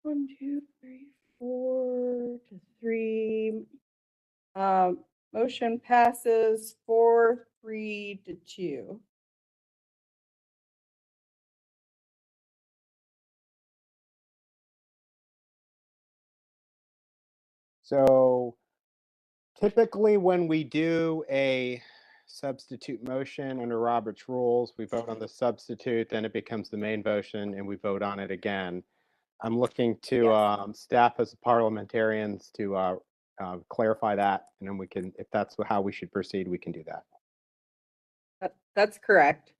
1, 2, 3, 4 to 3. Motion passes 4-3 to 2. So typically when we do a substitute motion under Robert's rules, we vote on the substitute, then it becomes the main motion and we vote on it again. I'm looking to staff as parliamentarians to clarify that, and then we can, if that's how we should proceed, we can do that. That's correct.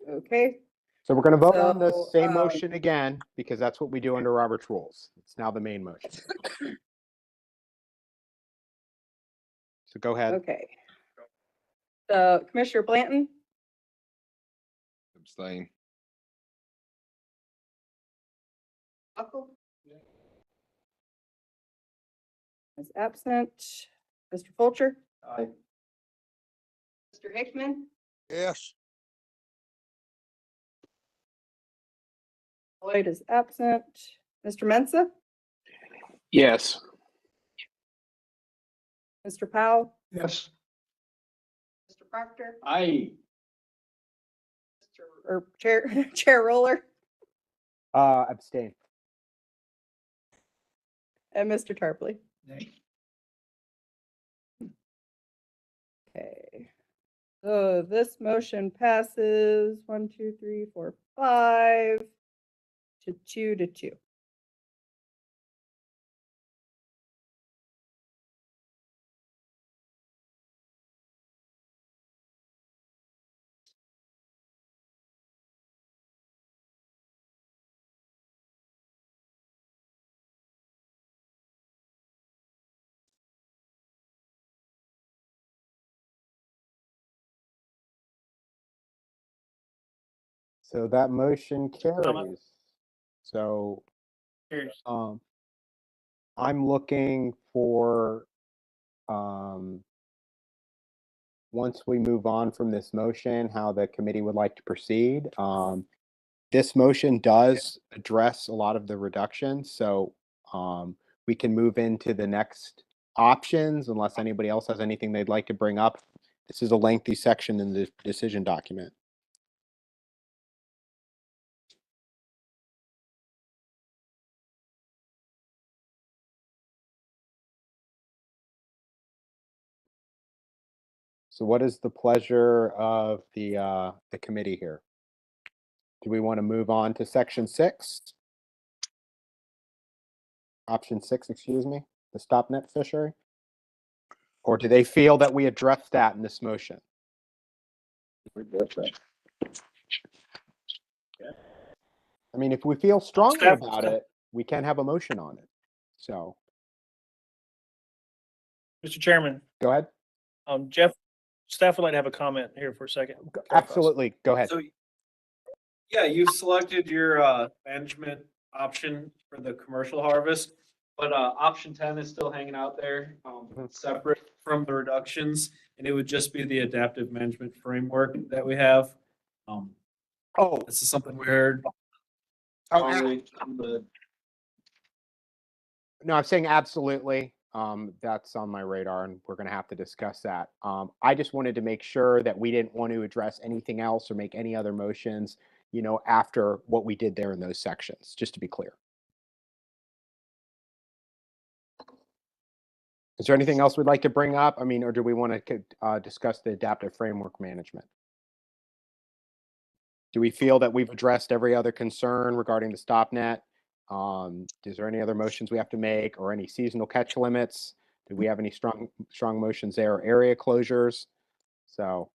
Okay, So we're going to vote on the So, same motion again, because that's what we do under Robert's rules. It's now the main motion. So go ahead. okay. So Commissioner Blanton, Abstain. Buckle is absent. Mr. Fulcher, Aye. Mr. Hickman, Yes. Lloyd is absent. Mr. Mensa, Yes. Mr. Powell, Yes. Mr. Proctor, Aye. or Chair Roller, Abstain. and Mr. Tarpley. Nay. Okay. So this motion passes 1, 2, 3, 4, 5 to 2 to 2. So that motion carries. So Carries. I'm looking for once we move on from this motion, how the committee would like to proceed. This motion does address a lot of the reductions, so we can move into the next options unless anybody else has anything they'd like to bring up. This is a lengthy section in the decision document. So what is the pleasure of the committee here? Do we want to move on to section 6? Option 6, excuse me, the stop net fishery? Or do they feel that we addressed that in this motion? I mean, if we feel strongly about it, we can have a motion on it. So, Mr. Chairman, go ahead. Jeff, staff would like to have a comment here for a second. Absolutely, go ahead. So, yeah, you've selected your management option for the commercial harvest, but option 10 is still hanging out there, separate from the reductions, and it would just be the adaptive management framework that we have. This is something we heard. No, I'm saying absolutely. That's on my radar, and we're going to have to discuss that. I just wanted to make sure that we didn't want to address anything else or make any other motions, you know, after what we did there in those sections, just to be clear. Is there anything else we'd like to bring up? I mean, or do we want to discuss the adaptive framework management? Do we feel that we've addressed every other concern regarding the stop net? Is there any other motions we have to make, or any seasonal catch limits? Do we have any strong motions there, or area closures? So,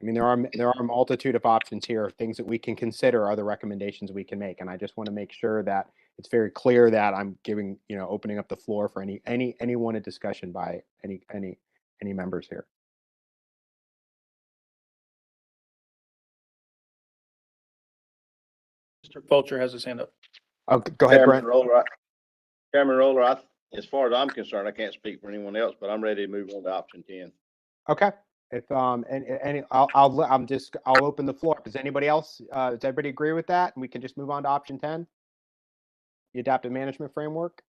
I mean, there are a multitude of options here, things that we can consider, other recommendations we can make, and I just want to make sure that it's very clear that I'm giving, you know, opening up the floor for any wanted discussion by any members here. Mr. Fulcher has his hand up. Oh, go ahead, Brent. Chairman Roller, as far as I'm concerned, I can't speak for anyone else, but I'm ready to move on to option 10. Okay. If I'll open the floor. Does anybody else? Does everybody agree with that? And we can just move on to option 10, the adaptive management framework.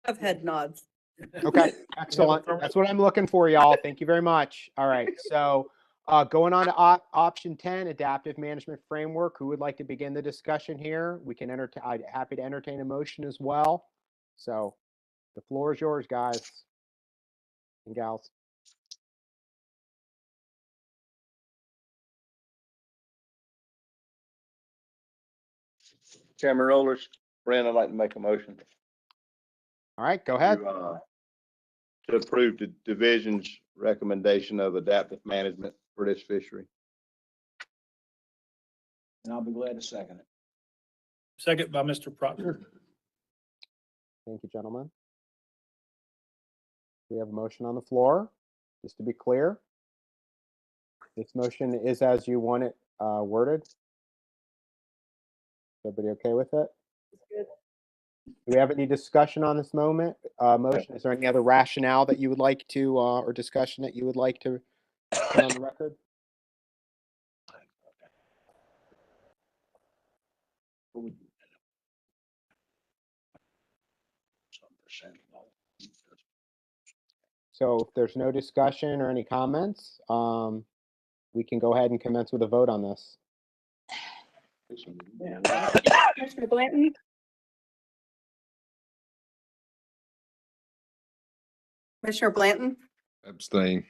I've head nods. Okay, excellent. That's what I'm looking for, y'all. Thank you very much. All right, so going on to option 10, adaptive management framework. Who would like to begin the discussion here? We can I'm happy to entertain a motion as well. So the floor is yours, guys and gals. Chairman Rollers, Brent, I'd like to make a motion. All right, go ahead. To approve the division's recommendation of adaptive management for this fishery. And I'll be glad to second it. Second by Mr. Proctor. Thank you, gentlemen. We have a motion on the floor. Just to be clear, this motion is as you want it worded. Everybody okay with it? Good. Do we have any discussion on this motion? Is there any other rationale that you would like to, or discussion that you would like to put on the record? So if there's no discussion or any comments, we can go ahead and commence with a vote on this. Commissioner Blanton? Commissioner Blanton? Abstain.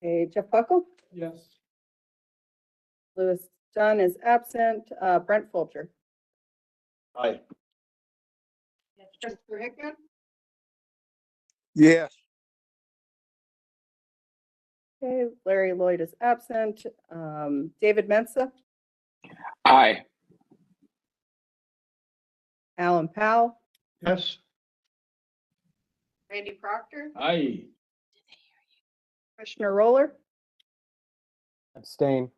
Okay, Jeff Buckle? Yes. Lewis Dunn is absent. Brent Fulcher? Aye. Christopher Hickman? Yes. Okay, Larry Lloyd is absent. David Mensa? Aye. Alan Powell? Yes. Randy Proctor? Aye. Commissioner Roller? Abstain.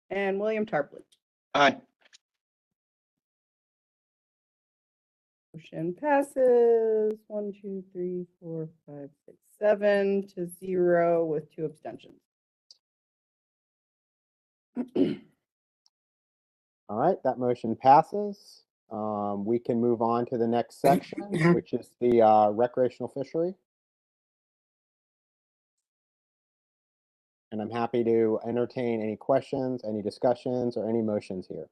And William Tarpley? Aye. Motion passes 1, 2, 3, 4, 5, 6, 7 to 0 with 2 abstentions. All right, that motion passes. We can move on to the next section, which is the recreational fishery. And I'm happy to entertain any questions, any discussions, or any motions here.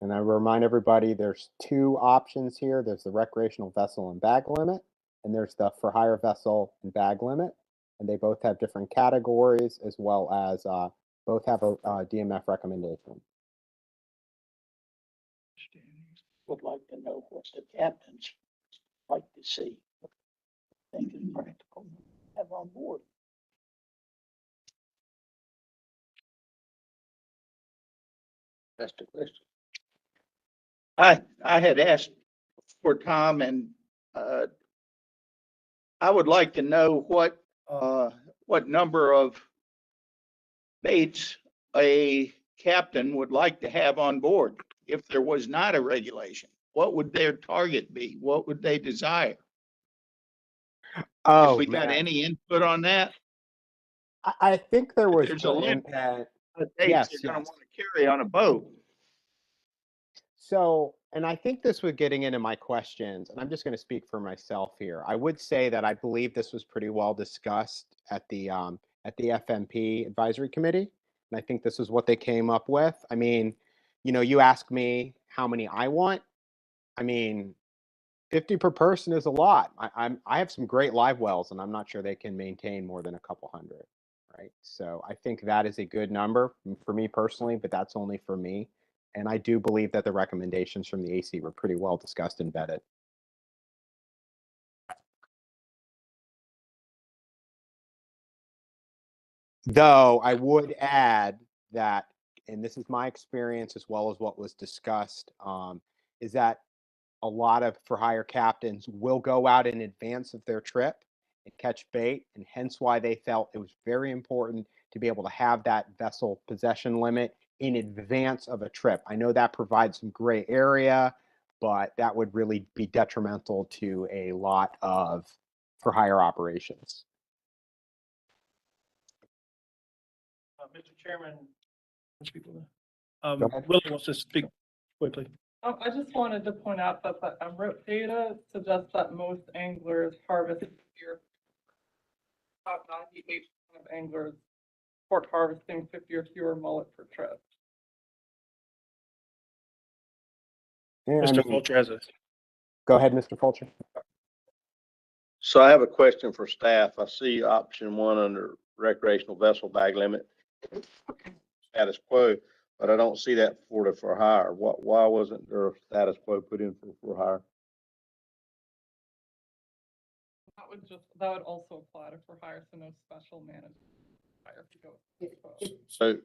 And I remind everybody, there's two options here. There's the recreational vessel and bag limit, and there's the for hire vessel and bag limit. And they both have different categories, as well as both have a DMF recommendation. Would like to know what the captains like to see. Think is practical, have on board. That's the question. I had asked for Tom, and I would like to know what number of baits a captain would like to have on board if there was not a regulation. What would their target be? What would they desire? Oh, if we got man. any input on that? I think there was There's a put limit in- of baits yes, they're gonna yes. want to carry on a boat. So, and I think this was getting into my questions, and I'm just going to speak for myself here. I would say that I believe this was pretty well discussed at the FMP Advisory Committee, and I think this is what they came up with. I mean, you know, you ask me how many I want. I mean, 50 per person is a lot. I have some great live wells, and I'm not sure they can maintain more than a couple hundred, right? So I think that is a good number for me personally, but that's only for me. And I do believe that the recommendations from the AC were pretty well discussed and vetted. Though I would add that, and this is my experience as well as what was discussed, is that a lot of for hire captains will go out in advance of their trip and catch bait, and hence why they felt it was very important to be able to have that vessel possession limit in advance of a trip. I know that provides some gray area, but that would really be detrimental to a lot of for hire operations. Mr. Chairman, Go ahead. Willie wants to speak quickly. I just wanted to point out that the MRIP data suggests that most anglers harvest here. About 98% of anglers report harvesting 50 or fewer mullet per trip. Yeah, Mr. Fulcher has a. Go ahead, Mr. Fulcher. So I have a question for staff. I see option one under recreational vessel bag limit, status quo, but I don't see that for hire. Why wasn't there a status quo put in for hire? That would also apply to for hire, so no special management. Hire to go. So,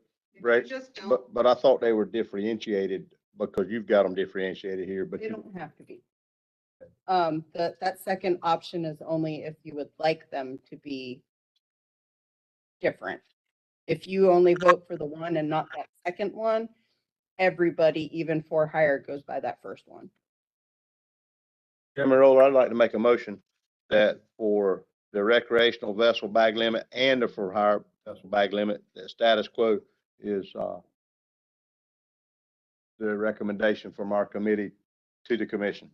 right, just don't- but I thought they were differentiated because you've got them differentiated here, but They you, don't have to be. That second option is only if you would like them to be different. If you only vote for the one and not that second one, everybody, even for hire, goes by that first one. Chairman Roller, I'd like to make a motion that for the recreational vessel bag limit and the for hire vessel bag limit, the status quo is, the recommendation from our committee to the commission.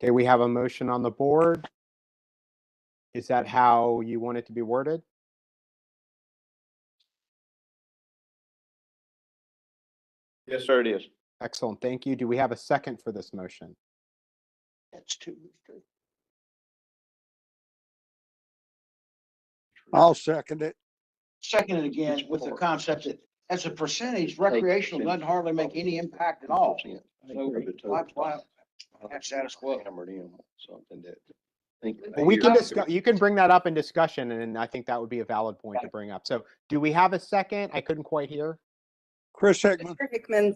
Okay, we have a motion on the board. Is that how you want it to be worded? Yes, sir, it is. Excellent, thank you. Do we have a second for this motion? That's two. I'll second it. Second it again with the concept that as a percentage, recreational doesn't hardly make any impact at all. So why have status quo? Hammered in something that I think. Well, we can discuss, you can bring that up in discussion, and I think that would be a valid point to bring up. So do we have a second? I couldn't quite hear. Chris Hickman. Mr. Hickman,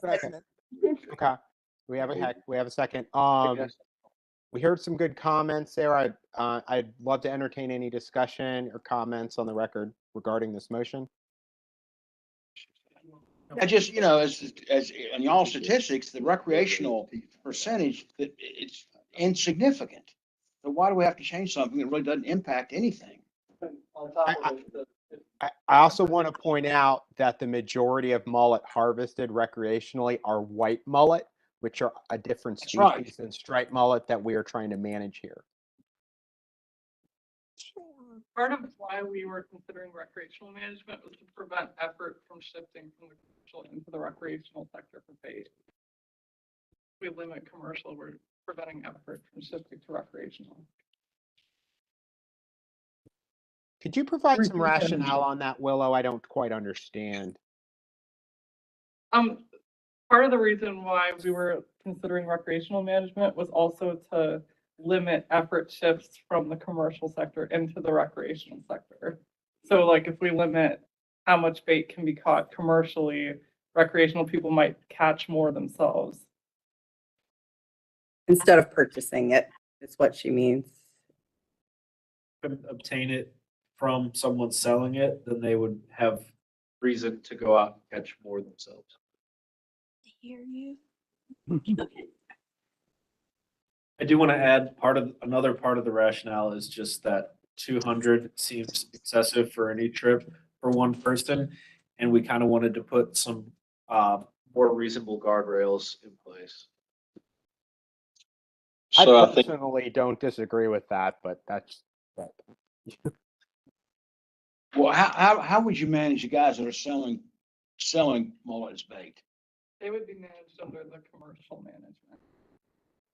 Okay, we have a second. We heard some good comments there. I'd love to entertain any discussion or comments on the record regarding this motion. I just, you know, as in y'all statistics, the recreational percentage, that it's insignificant. So why do we have to change something that really doesn't impact anything? I also want to point out that the majority of mullet harvested recreationally are white mullet, which are a different That's right. species than striped mullet that we are trying to manage here. Part of why we were considering recreational management was to prevent effort from shifting from the commercial into the recreational sector for bait. If we limit commercial, we're preventing effort from shifting to recreational. Could you provide some rationale on that, Willow? I don't quite understand. Part of the reason why we were considering recreational management was also to limit effort shifts from the commercial sector into the recreational sector. So like if we limit how much bait can be caught commercially, recreational people might catch more themselves. Instead of purchasing it, is what she means. Obtain it from someone selling it, then they would have reason to go out and catch more themselves. Hear you. I do want to add another part of the rationale is just that 200 seems excessive for any trip for one person. And we kind of wanted to put some more reasonable guardrails in place. So I I think, personally don't disagree with that, but that's that. Well, how would you manage the guys that are selling mullet as bait? They would be managed under the commercial management.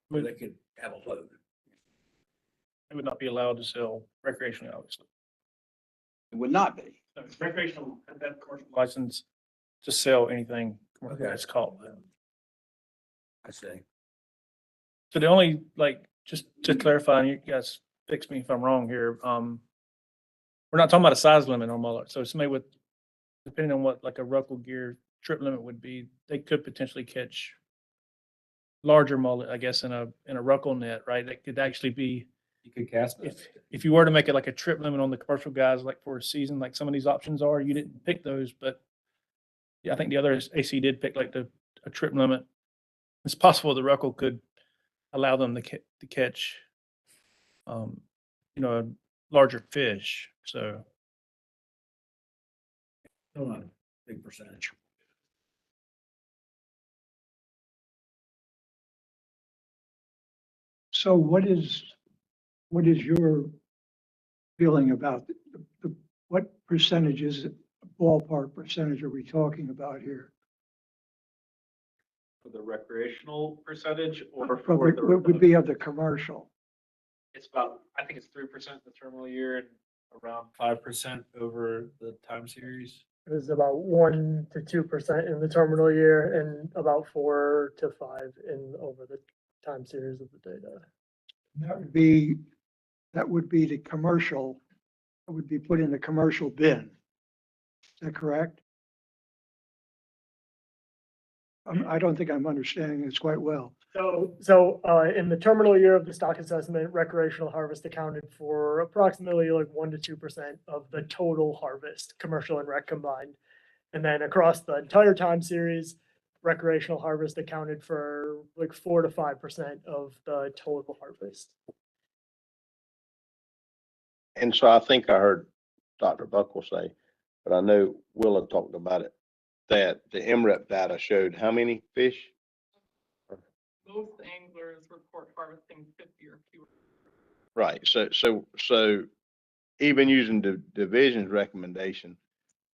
Where they could have a load. They would not be allowed to sell recreationally, obviously. It would not be. So recreational and that commercial license to sell anything commercial, that's called. I see. So the only, like, just to clarify, and you guys fix me if I'm wrong here, we're not talking about a size limit on mullet. So somebody with, depending on what like a ruckle gear trip limit would be, they could potentially catch larger mullet, I guess, in a ruckle net, right? That could actually be, You could cast if you were to make it like a trip limit on the commercial guys, like for a season, like some of these options are, you didn't pick those, but yeah, I think the other AC did pick like a trip limit. It's possible the ruckle could allow them to catch, a larger fish. So Still not a big percentage. So what is your feeling about what percentages, ballpark percentage are we talking about here? For the recreational percentage or From for what would be of the commercial? it's about, I think it's 3% the terminal year and around 5% over the time series. It was about 1 to 2% in the terminal year and about 4 to 5 in over the time series of the data. That would be the commercial, it would be put in the commercial bin. Is that correct? I don't think I'm understanding this quite well. So in the terminal year of the stock assessment, recreational harvest accounted for approximately like 1 to 2% of the total harvest, commercial and rec combined. And then across the entire time series, recreational harvest accounted for like 4 to 5% of the total harvest. and so I think I heard Dr. Buckle say, but I know Willa talked about it, that the MREP data showed how many fish? Most anglers report harvesting 50 or fewer. Right, so even using the division's recommendation,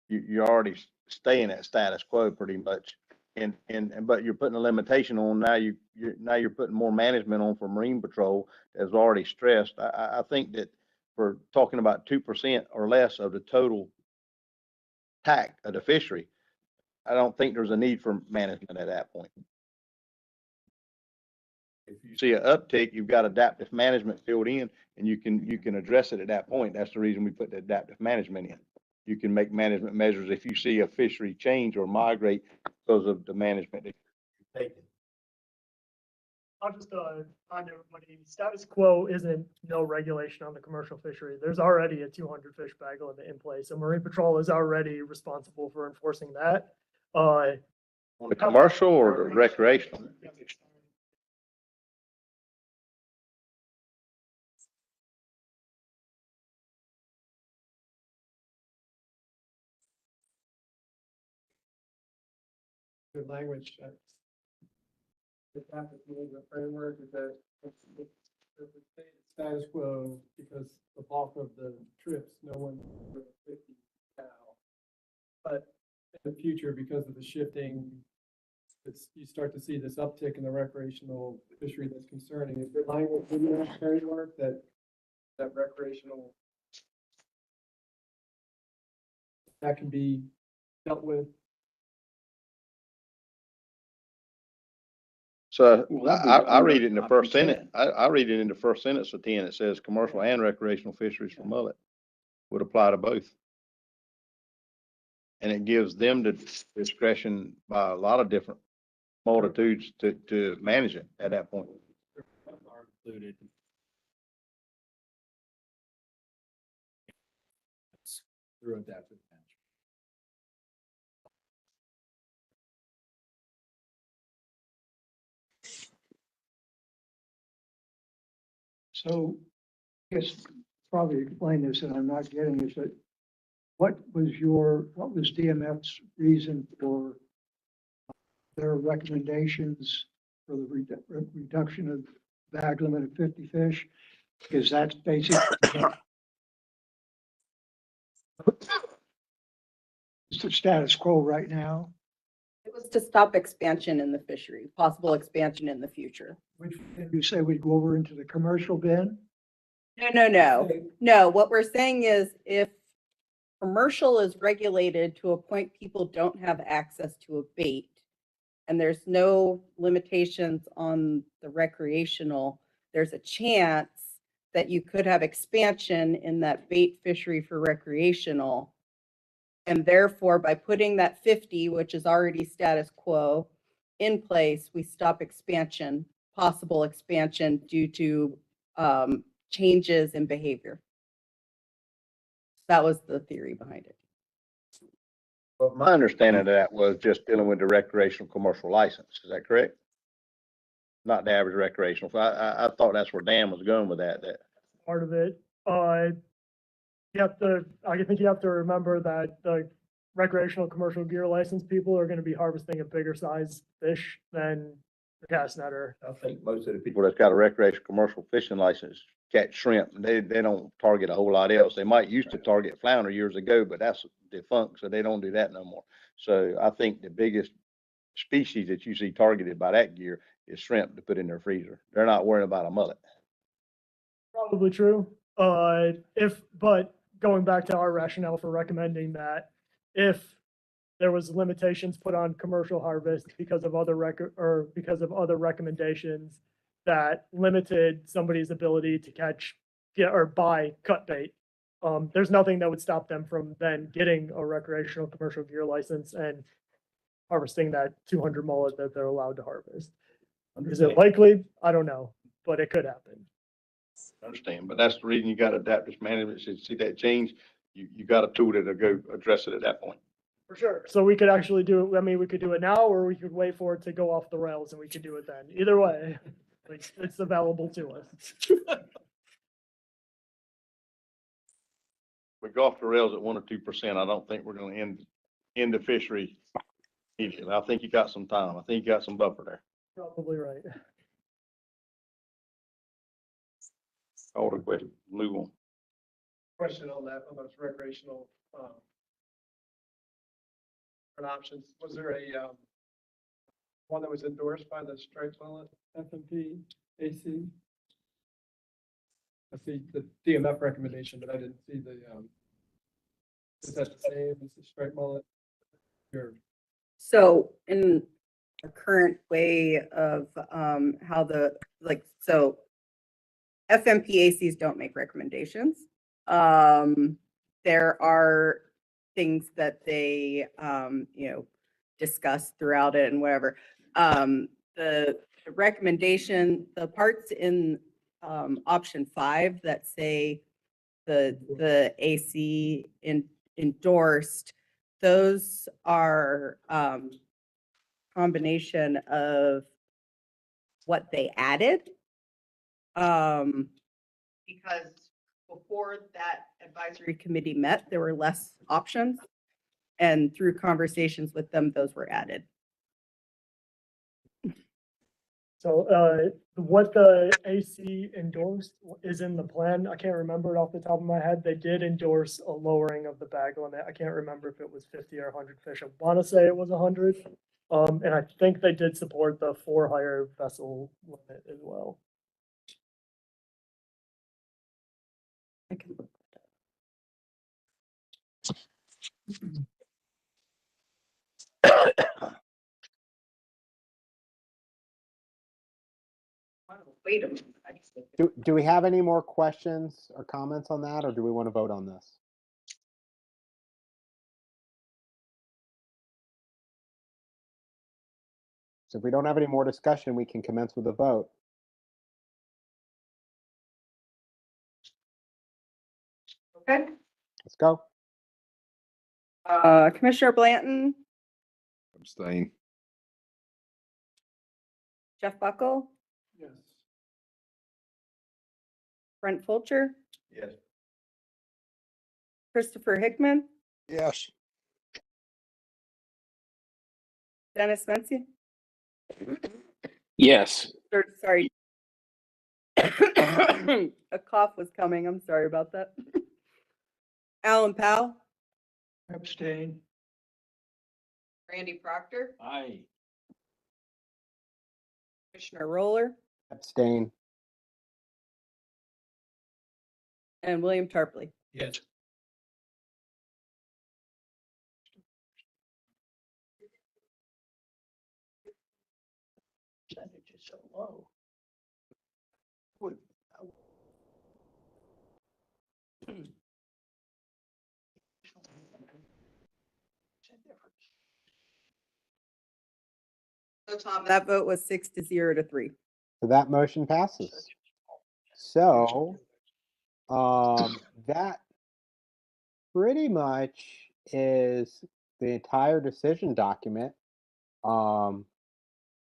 you're already staying at status quo pretty much. But you're putting a limitation on now, you're putting more management on for Marine Patrol as already stressed. I think that for talking about 2% or less of the total TAC of the fishery, I don't think there's a need for management at that point. If you see an uptick, you've got adaptive management filled in and you can address it at that point. That's the reason we put the adaptive management in. You can make management measures if you see a fishery change or migrate because of the management that you're taking. I'll just remind everybody, status quo isn't no regulation on the commercial fishery. There's already a 200 fish bag limit in place. So Marine Patrol is already responsible for enforcing that. On the commercial or the recreational? Good language. The adaptive management framework is that If it stayed status quo, because the bulk of the trips, no one over 50 now. But in the future, because of the shifting, you start to see this uptick in the recreational fishery that's concerning. Is there language in that framework that recreational that can be dealt with? So Well, that'd be I read it in under the first option sentence. I read it in the first sentence of 10. It says commercial and recreational fisheries for mullet would apply to both. And it gives them the discretion by a lot of different multitudes to manage it at that point. Are included. Through adaptive management. So, I guess probably explain this, and I'm not getting this, but what was DMF's reason for their recommendations for the reduction of bag limit of 50 fish? Because that's basically it's the status quo right now. It was to stop expansion in the fishery, possible expansion in the future. Which you say we'd go over into the commercial bin? No, what we're saying is if commercial is regulated to a point people don't have access to a bait, and there's no limitations on the recreational, there's a chance that you could have expansion in that bait fishery for recreational. And therefore, by putting that 50, which is already status quo, in place, we stop expansion, possible expansion due to changes in behavior. That was the theory behind it. Well, my understanding of that was just dealing with the recreational commercial license. Is that correct? Not the average recreational. I thought that's where Dan was going with that. Part of it. I think you have to remember that the recreational commercial gear license people are gonna be harvesting a bigger size fish than the cast netter. I think most of the people that's got a recreational commercial fishing license catch shrimp. They don't target a whole lot else. They might used to target flounder years ago, but that's defunct, so they don't do that no more. So I think the biggest species that you see targeted by that gear is shrimp to put in their freezer. They're not worrying about a mullet. Probably true. But going back to our rationale for recommending that, if there was limitations put on commercial harvest because of other recommendations that limited somebody's ability to or buy cut bait, there's nothing that would stop them from then getting a recreational commercial gear license and harvesting that 200 mullet that they're allowed to harvest. Is it likely? I don't know, but it could happen. I understand, but that's the reason you got adaptive management. So see that change, you got a tool that'll go address it at that point. For sure. So we could actually do it. I mean, we could do it now, or we could wait for it to go off the rails and we could do it then. Either way, like, it's available to us. We go off the rails at 1 or 2%. I don't think we're going to end the fishery immediately. I think you got some time. I think you got some buffer there. Probably right. All the question, move on. Question on that, on those recreational, options. Was there a, one that was endorsed by the striped mullet, FMP, AC? I see the DMF recommendation, but I didn't see the, is that the same as the striped mullet? So in the current way of how so FMPACs don't make recommendations. There are things that they discuss throughout it and whatever. The recommendation, the parts in option 5 that say the AC endorsed, those are combination of what they added. Because before that advisory committee met, there were less options. And through conversations with them, those were added. So, what the AC endorsed is in the plan. I can't remember it off the top of my head. They did endorse a lowering of the bag limit. I can't remember if it was 50 or 100 fish. I want to say it was 100. And I think they did support the 4 hire vessel limit as well. I can look Wait a minute. I just looked at- Do we have any more questions or comments on that, or do we want to vote on this? So if we don't have any more discussion, we can commence with a vote. Okay. Let's go. Commissioner Blanton, Abstain. Jeff Buckle, Yes. Brent Fulcher, Yes. Christopher Hickman, Yes. Dennis Mency, Yes. sorry. A cough was coming. I'm sorry about that. Alan Powell, Abstain. Randy Proctor, Aye. Commissioner Roller, Abstain. and William Tarpley. Yes. Percentage is so low. Would- So Tom, that vote was 6 to 0 to 3. So that motion passes. So, that pretty much is the entire decision document.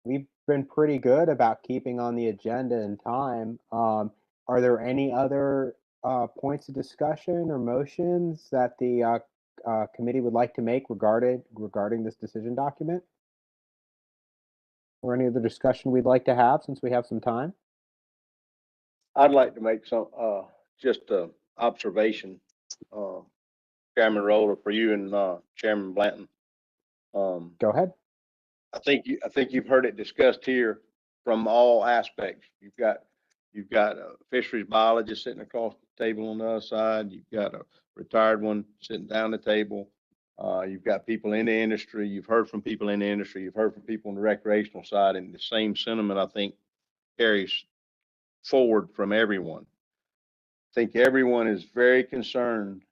We've been pretty good about keeping on the agenda in time. Are there any other points of discussion or motions that the committee would like to make regarding this decision document? Or any other discussion we'd like to have since we have some time? I'd like to make some, just a observation, Chairman Roller, for you and, Chairman Blanton. Go ahead. I think you've heard it discussed here from all aspects. You've got a fisheries biologist sitting across the table on the other side. You've got a retired one sitting down the table. You've got people in the industry. You've heard from people in the industry. You've heard from people on the recreational side, and the same sentiment, I think, carries forward from everyone. I think everyone is very concerned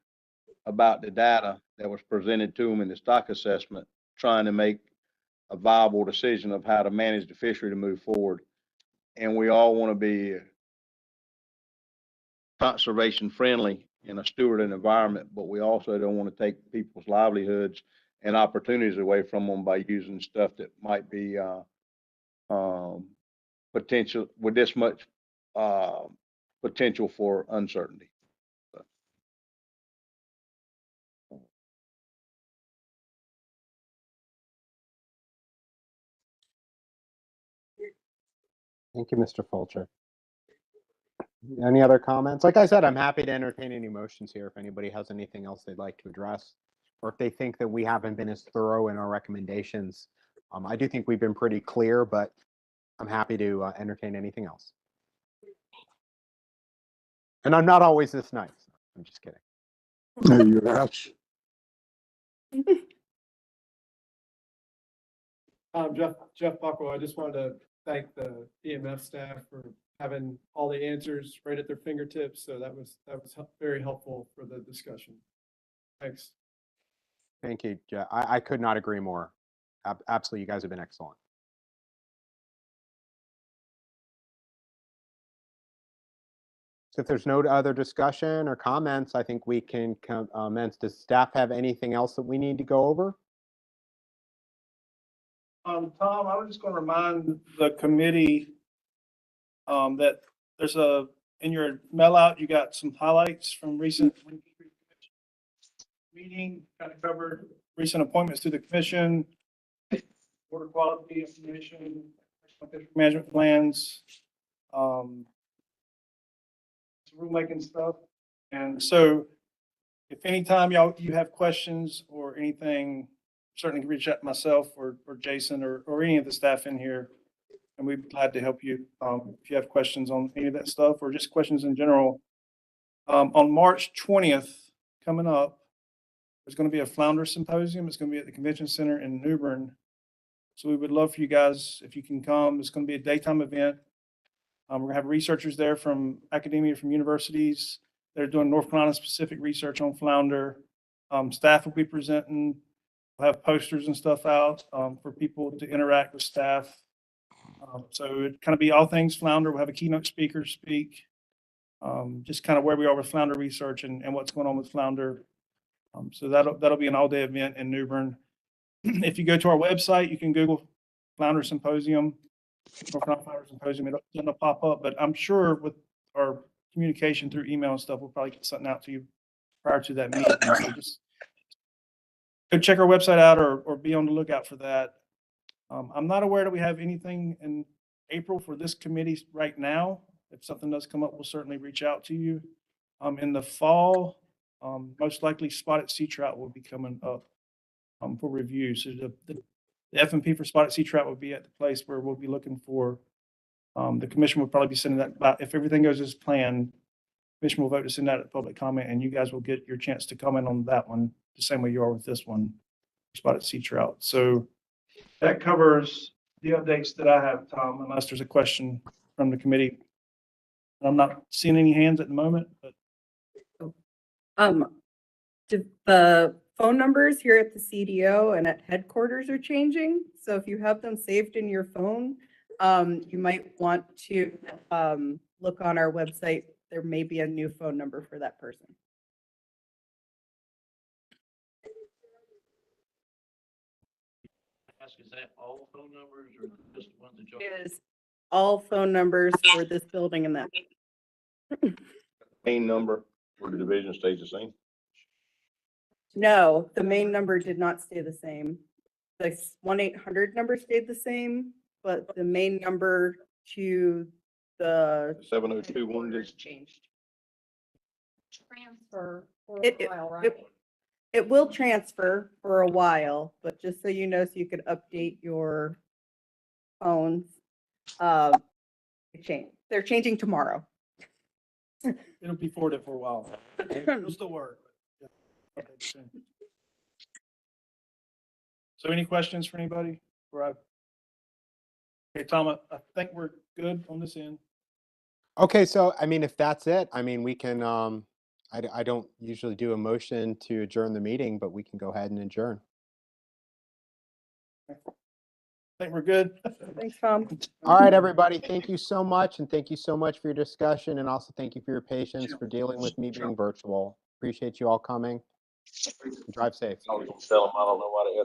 about the data that was presented to them in the stock assessment, trying to make a viable decision of how to manage the fishery to move forward. And we all want to be conservation friendly and a steward of the environment, but we also don't want to take people's livelihoods and opportunities away from them by using stuff that might be potential with this much potential for uncertainty. Thank you, Mr. Fulcher. Any other comments? Like I said, I'm happy to entertain any motions here if anybody has anything else they'd like to address, or if they think that we haven't been as thorough in our recommendations. I do think we've been pretty clear, but I'm happy to entertain anything else. And I'm not always this nice. I'm just kidding. No, you're out. Jeff Buckle, I just wanted to thank the EMF staff for having all the answers right at their fingertips. So that was very helpful for the discussion. Thanks. Thank you, Jeff. I could not agree more. Absolutely, you guys have been excellent. So if there's no other discussion or comments, I think we can commence. Does staff have anything else that we need to go over? Tom, I was just going to remind the committee that there's in your mail out, you got some highlights from recent meeting, kind of covered recent appointments to the commission, water quality information, management plans, some rulemaking stuff. And so if anytime you have questions or anything, certainly can reach out to myself or Jason or any of the staff in here. And we'd be glad to help you if you have questions on any of that stuff or just questions in general. On March 20th, coming up, there's going to be a flounder symposium. It's going to be at the Convention Center in New Bern. So we would love for you guys, if you can come. It's going to be a daytime event. We're going to have researchers there from academia, from universities. They're doing North Carolina specific research on flounder. Staff will be presenting. We'll have posters and stuff out for people to interact with staff. So it kind of be all things flounder. We'll have a keynote speaker speak. Just kind of where we are with flounder research and what's going on with flounder. So that'll be an all-day event in New Bern. If you go to our website, you can Google Flounder Symposium, or Flounder Symposium. It'll pop up, but I'm sure with our communication through email and stuff, we'll probably get something out to you prior to that meeting. So just go check our website out or be on the lookout for that. I'm not aware that we have anything in April for this committee right now. If something does come up, we'll certainly reach out to you. In the fall, most likely spotted sea trout will be coming up for review. So the F&P for spotted sea trout will be at the place where we'll be looking for, the commission will probably be sending that, if everything goes as planned, commission will vote to send that at public comment, and you guys will get your chance to comment on that one the same way you are with this one, spotted sea trout. So that covers the updates that I have, Tom, unless there's a question from the committee. I'm not seeing any hands at the moment, but The phone numbers here at the CDO and at headquarters are changing. So if you have them saved in your phone, you might want to look on our website. There may be a new phone number for that person. Ask, is that all phone numbers or just the ones that you? It is all phone numbers for this building and that. Main number for the division stays the same. No, the main number did not stay the same. The 1-800 number stayed the same, but the main number to the 7021 was changed. Transfer for It- a while, right? It will transfer for a while, but just so you know, so you could update your phones. They're changing tomorrow. it'll be forwarded for a while. It'll still work. But yeah, update soon. So any questions for anybody? Okay, Tom, I think we're good on this end. Okay, so I mean, if that's it, I mean, we can, I don't usually do a motion to adjourn the meeting, but we can go ahead and adjourn. I think we're good. Thanks, Tom. All right, everybody, thank you so much, and thank you so much for your discussion, and also thank you for your patience for dealing with me being virtual. Appreciate you all coming. Drive safe. I was gonna tell them I don't know why they had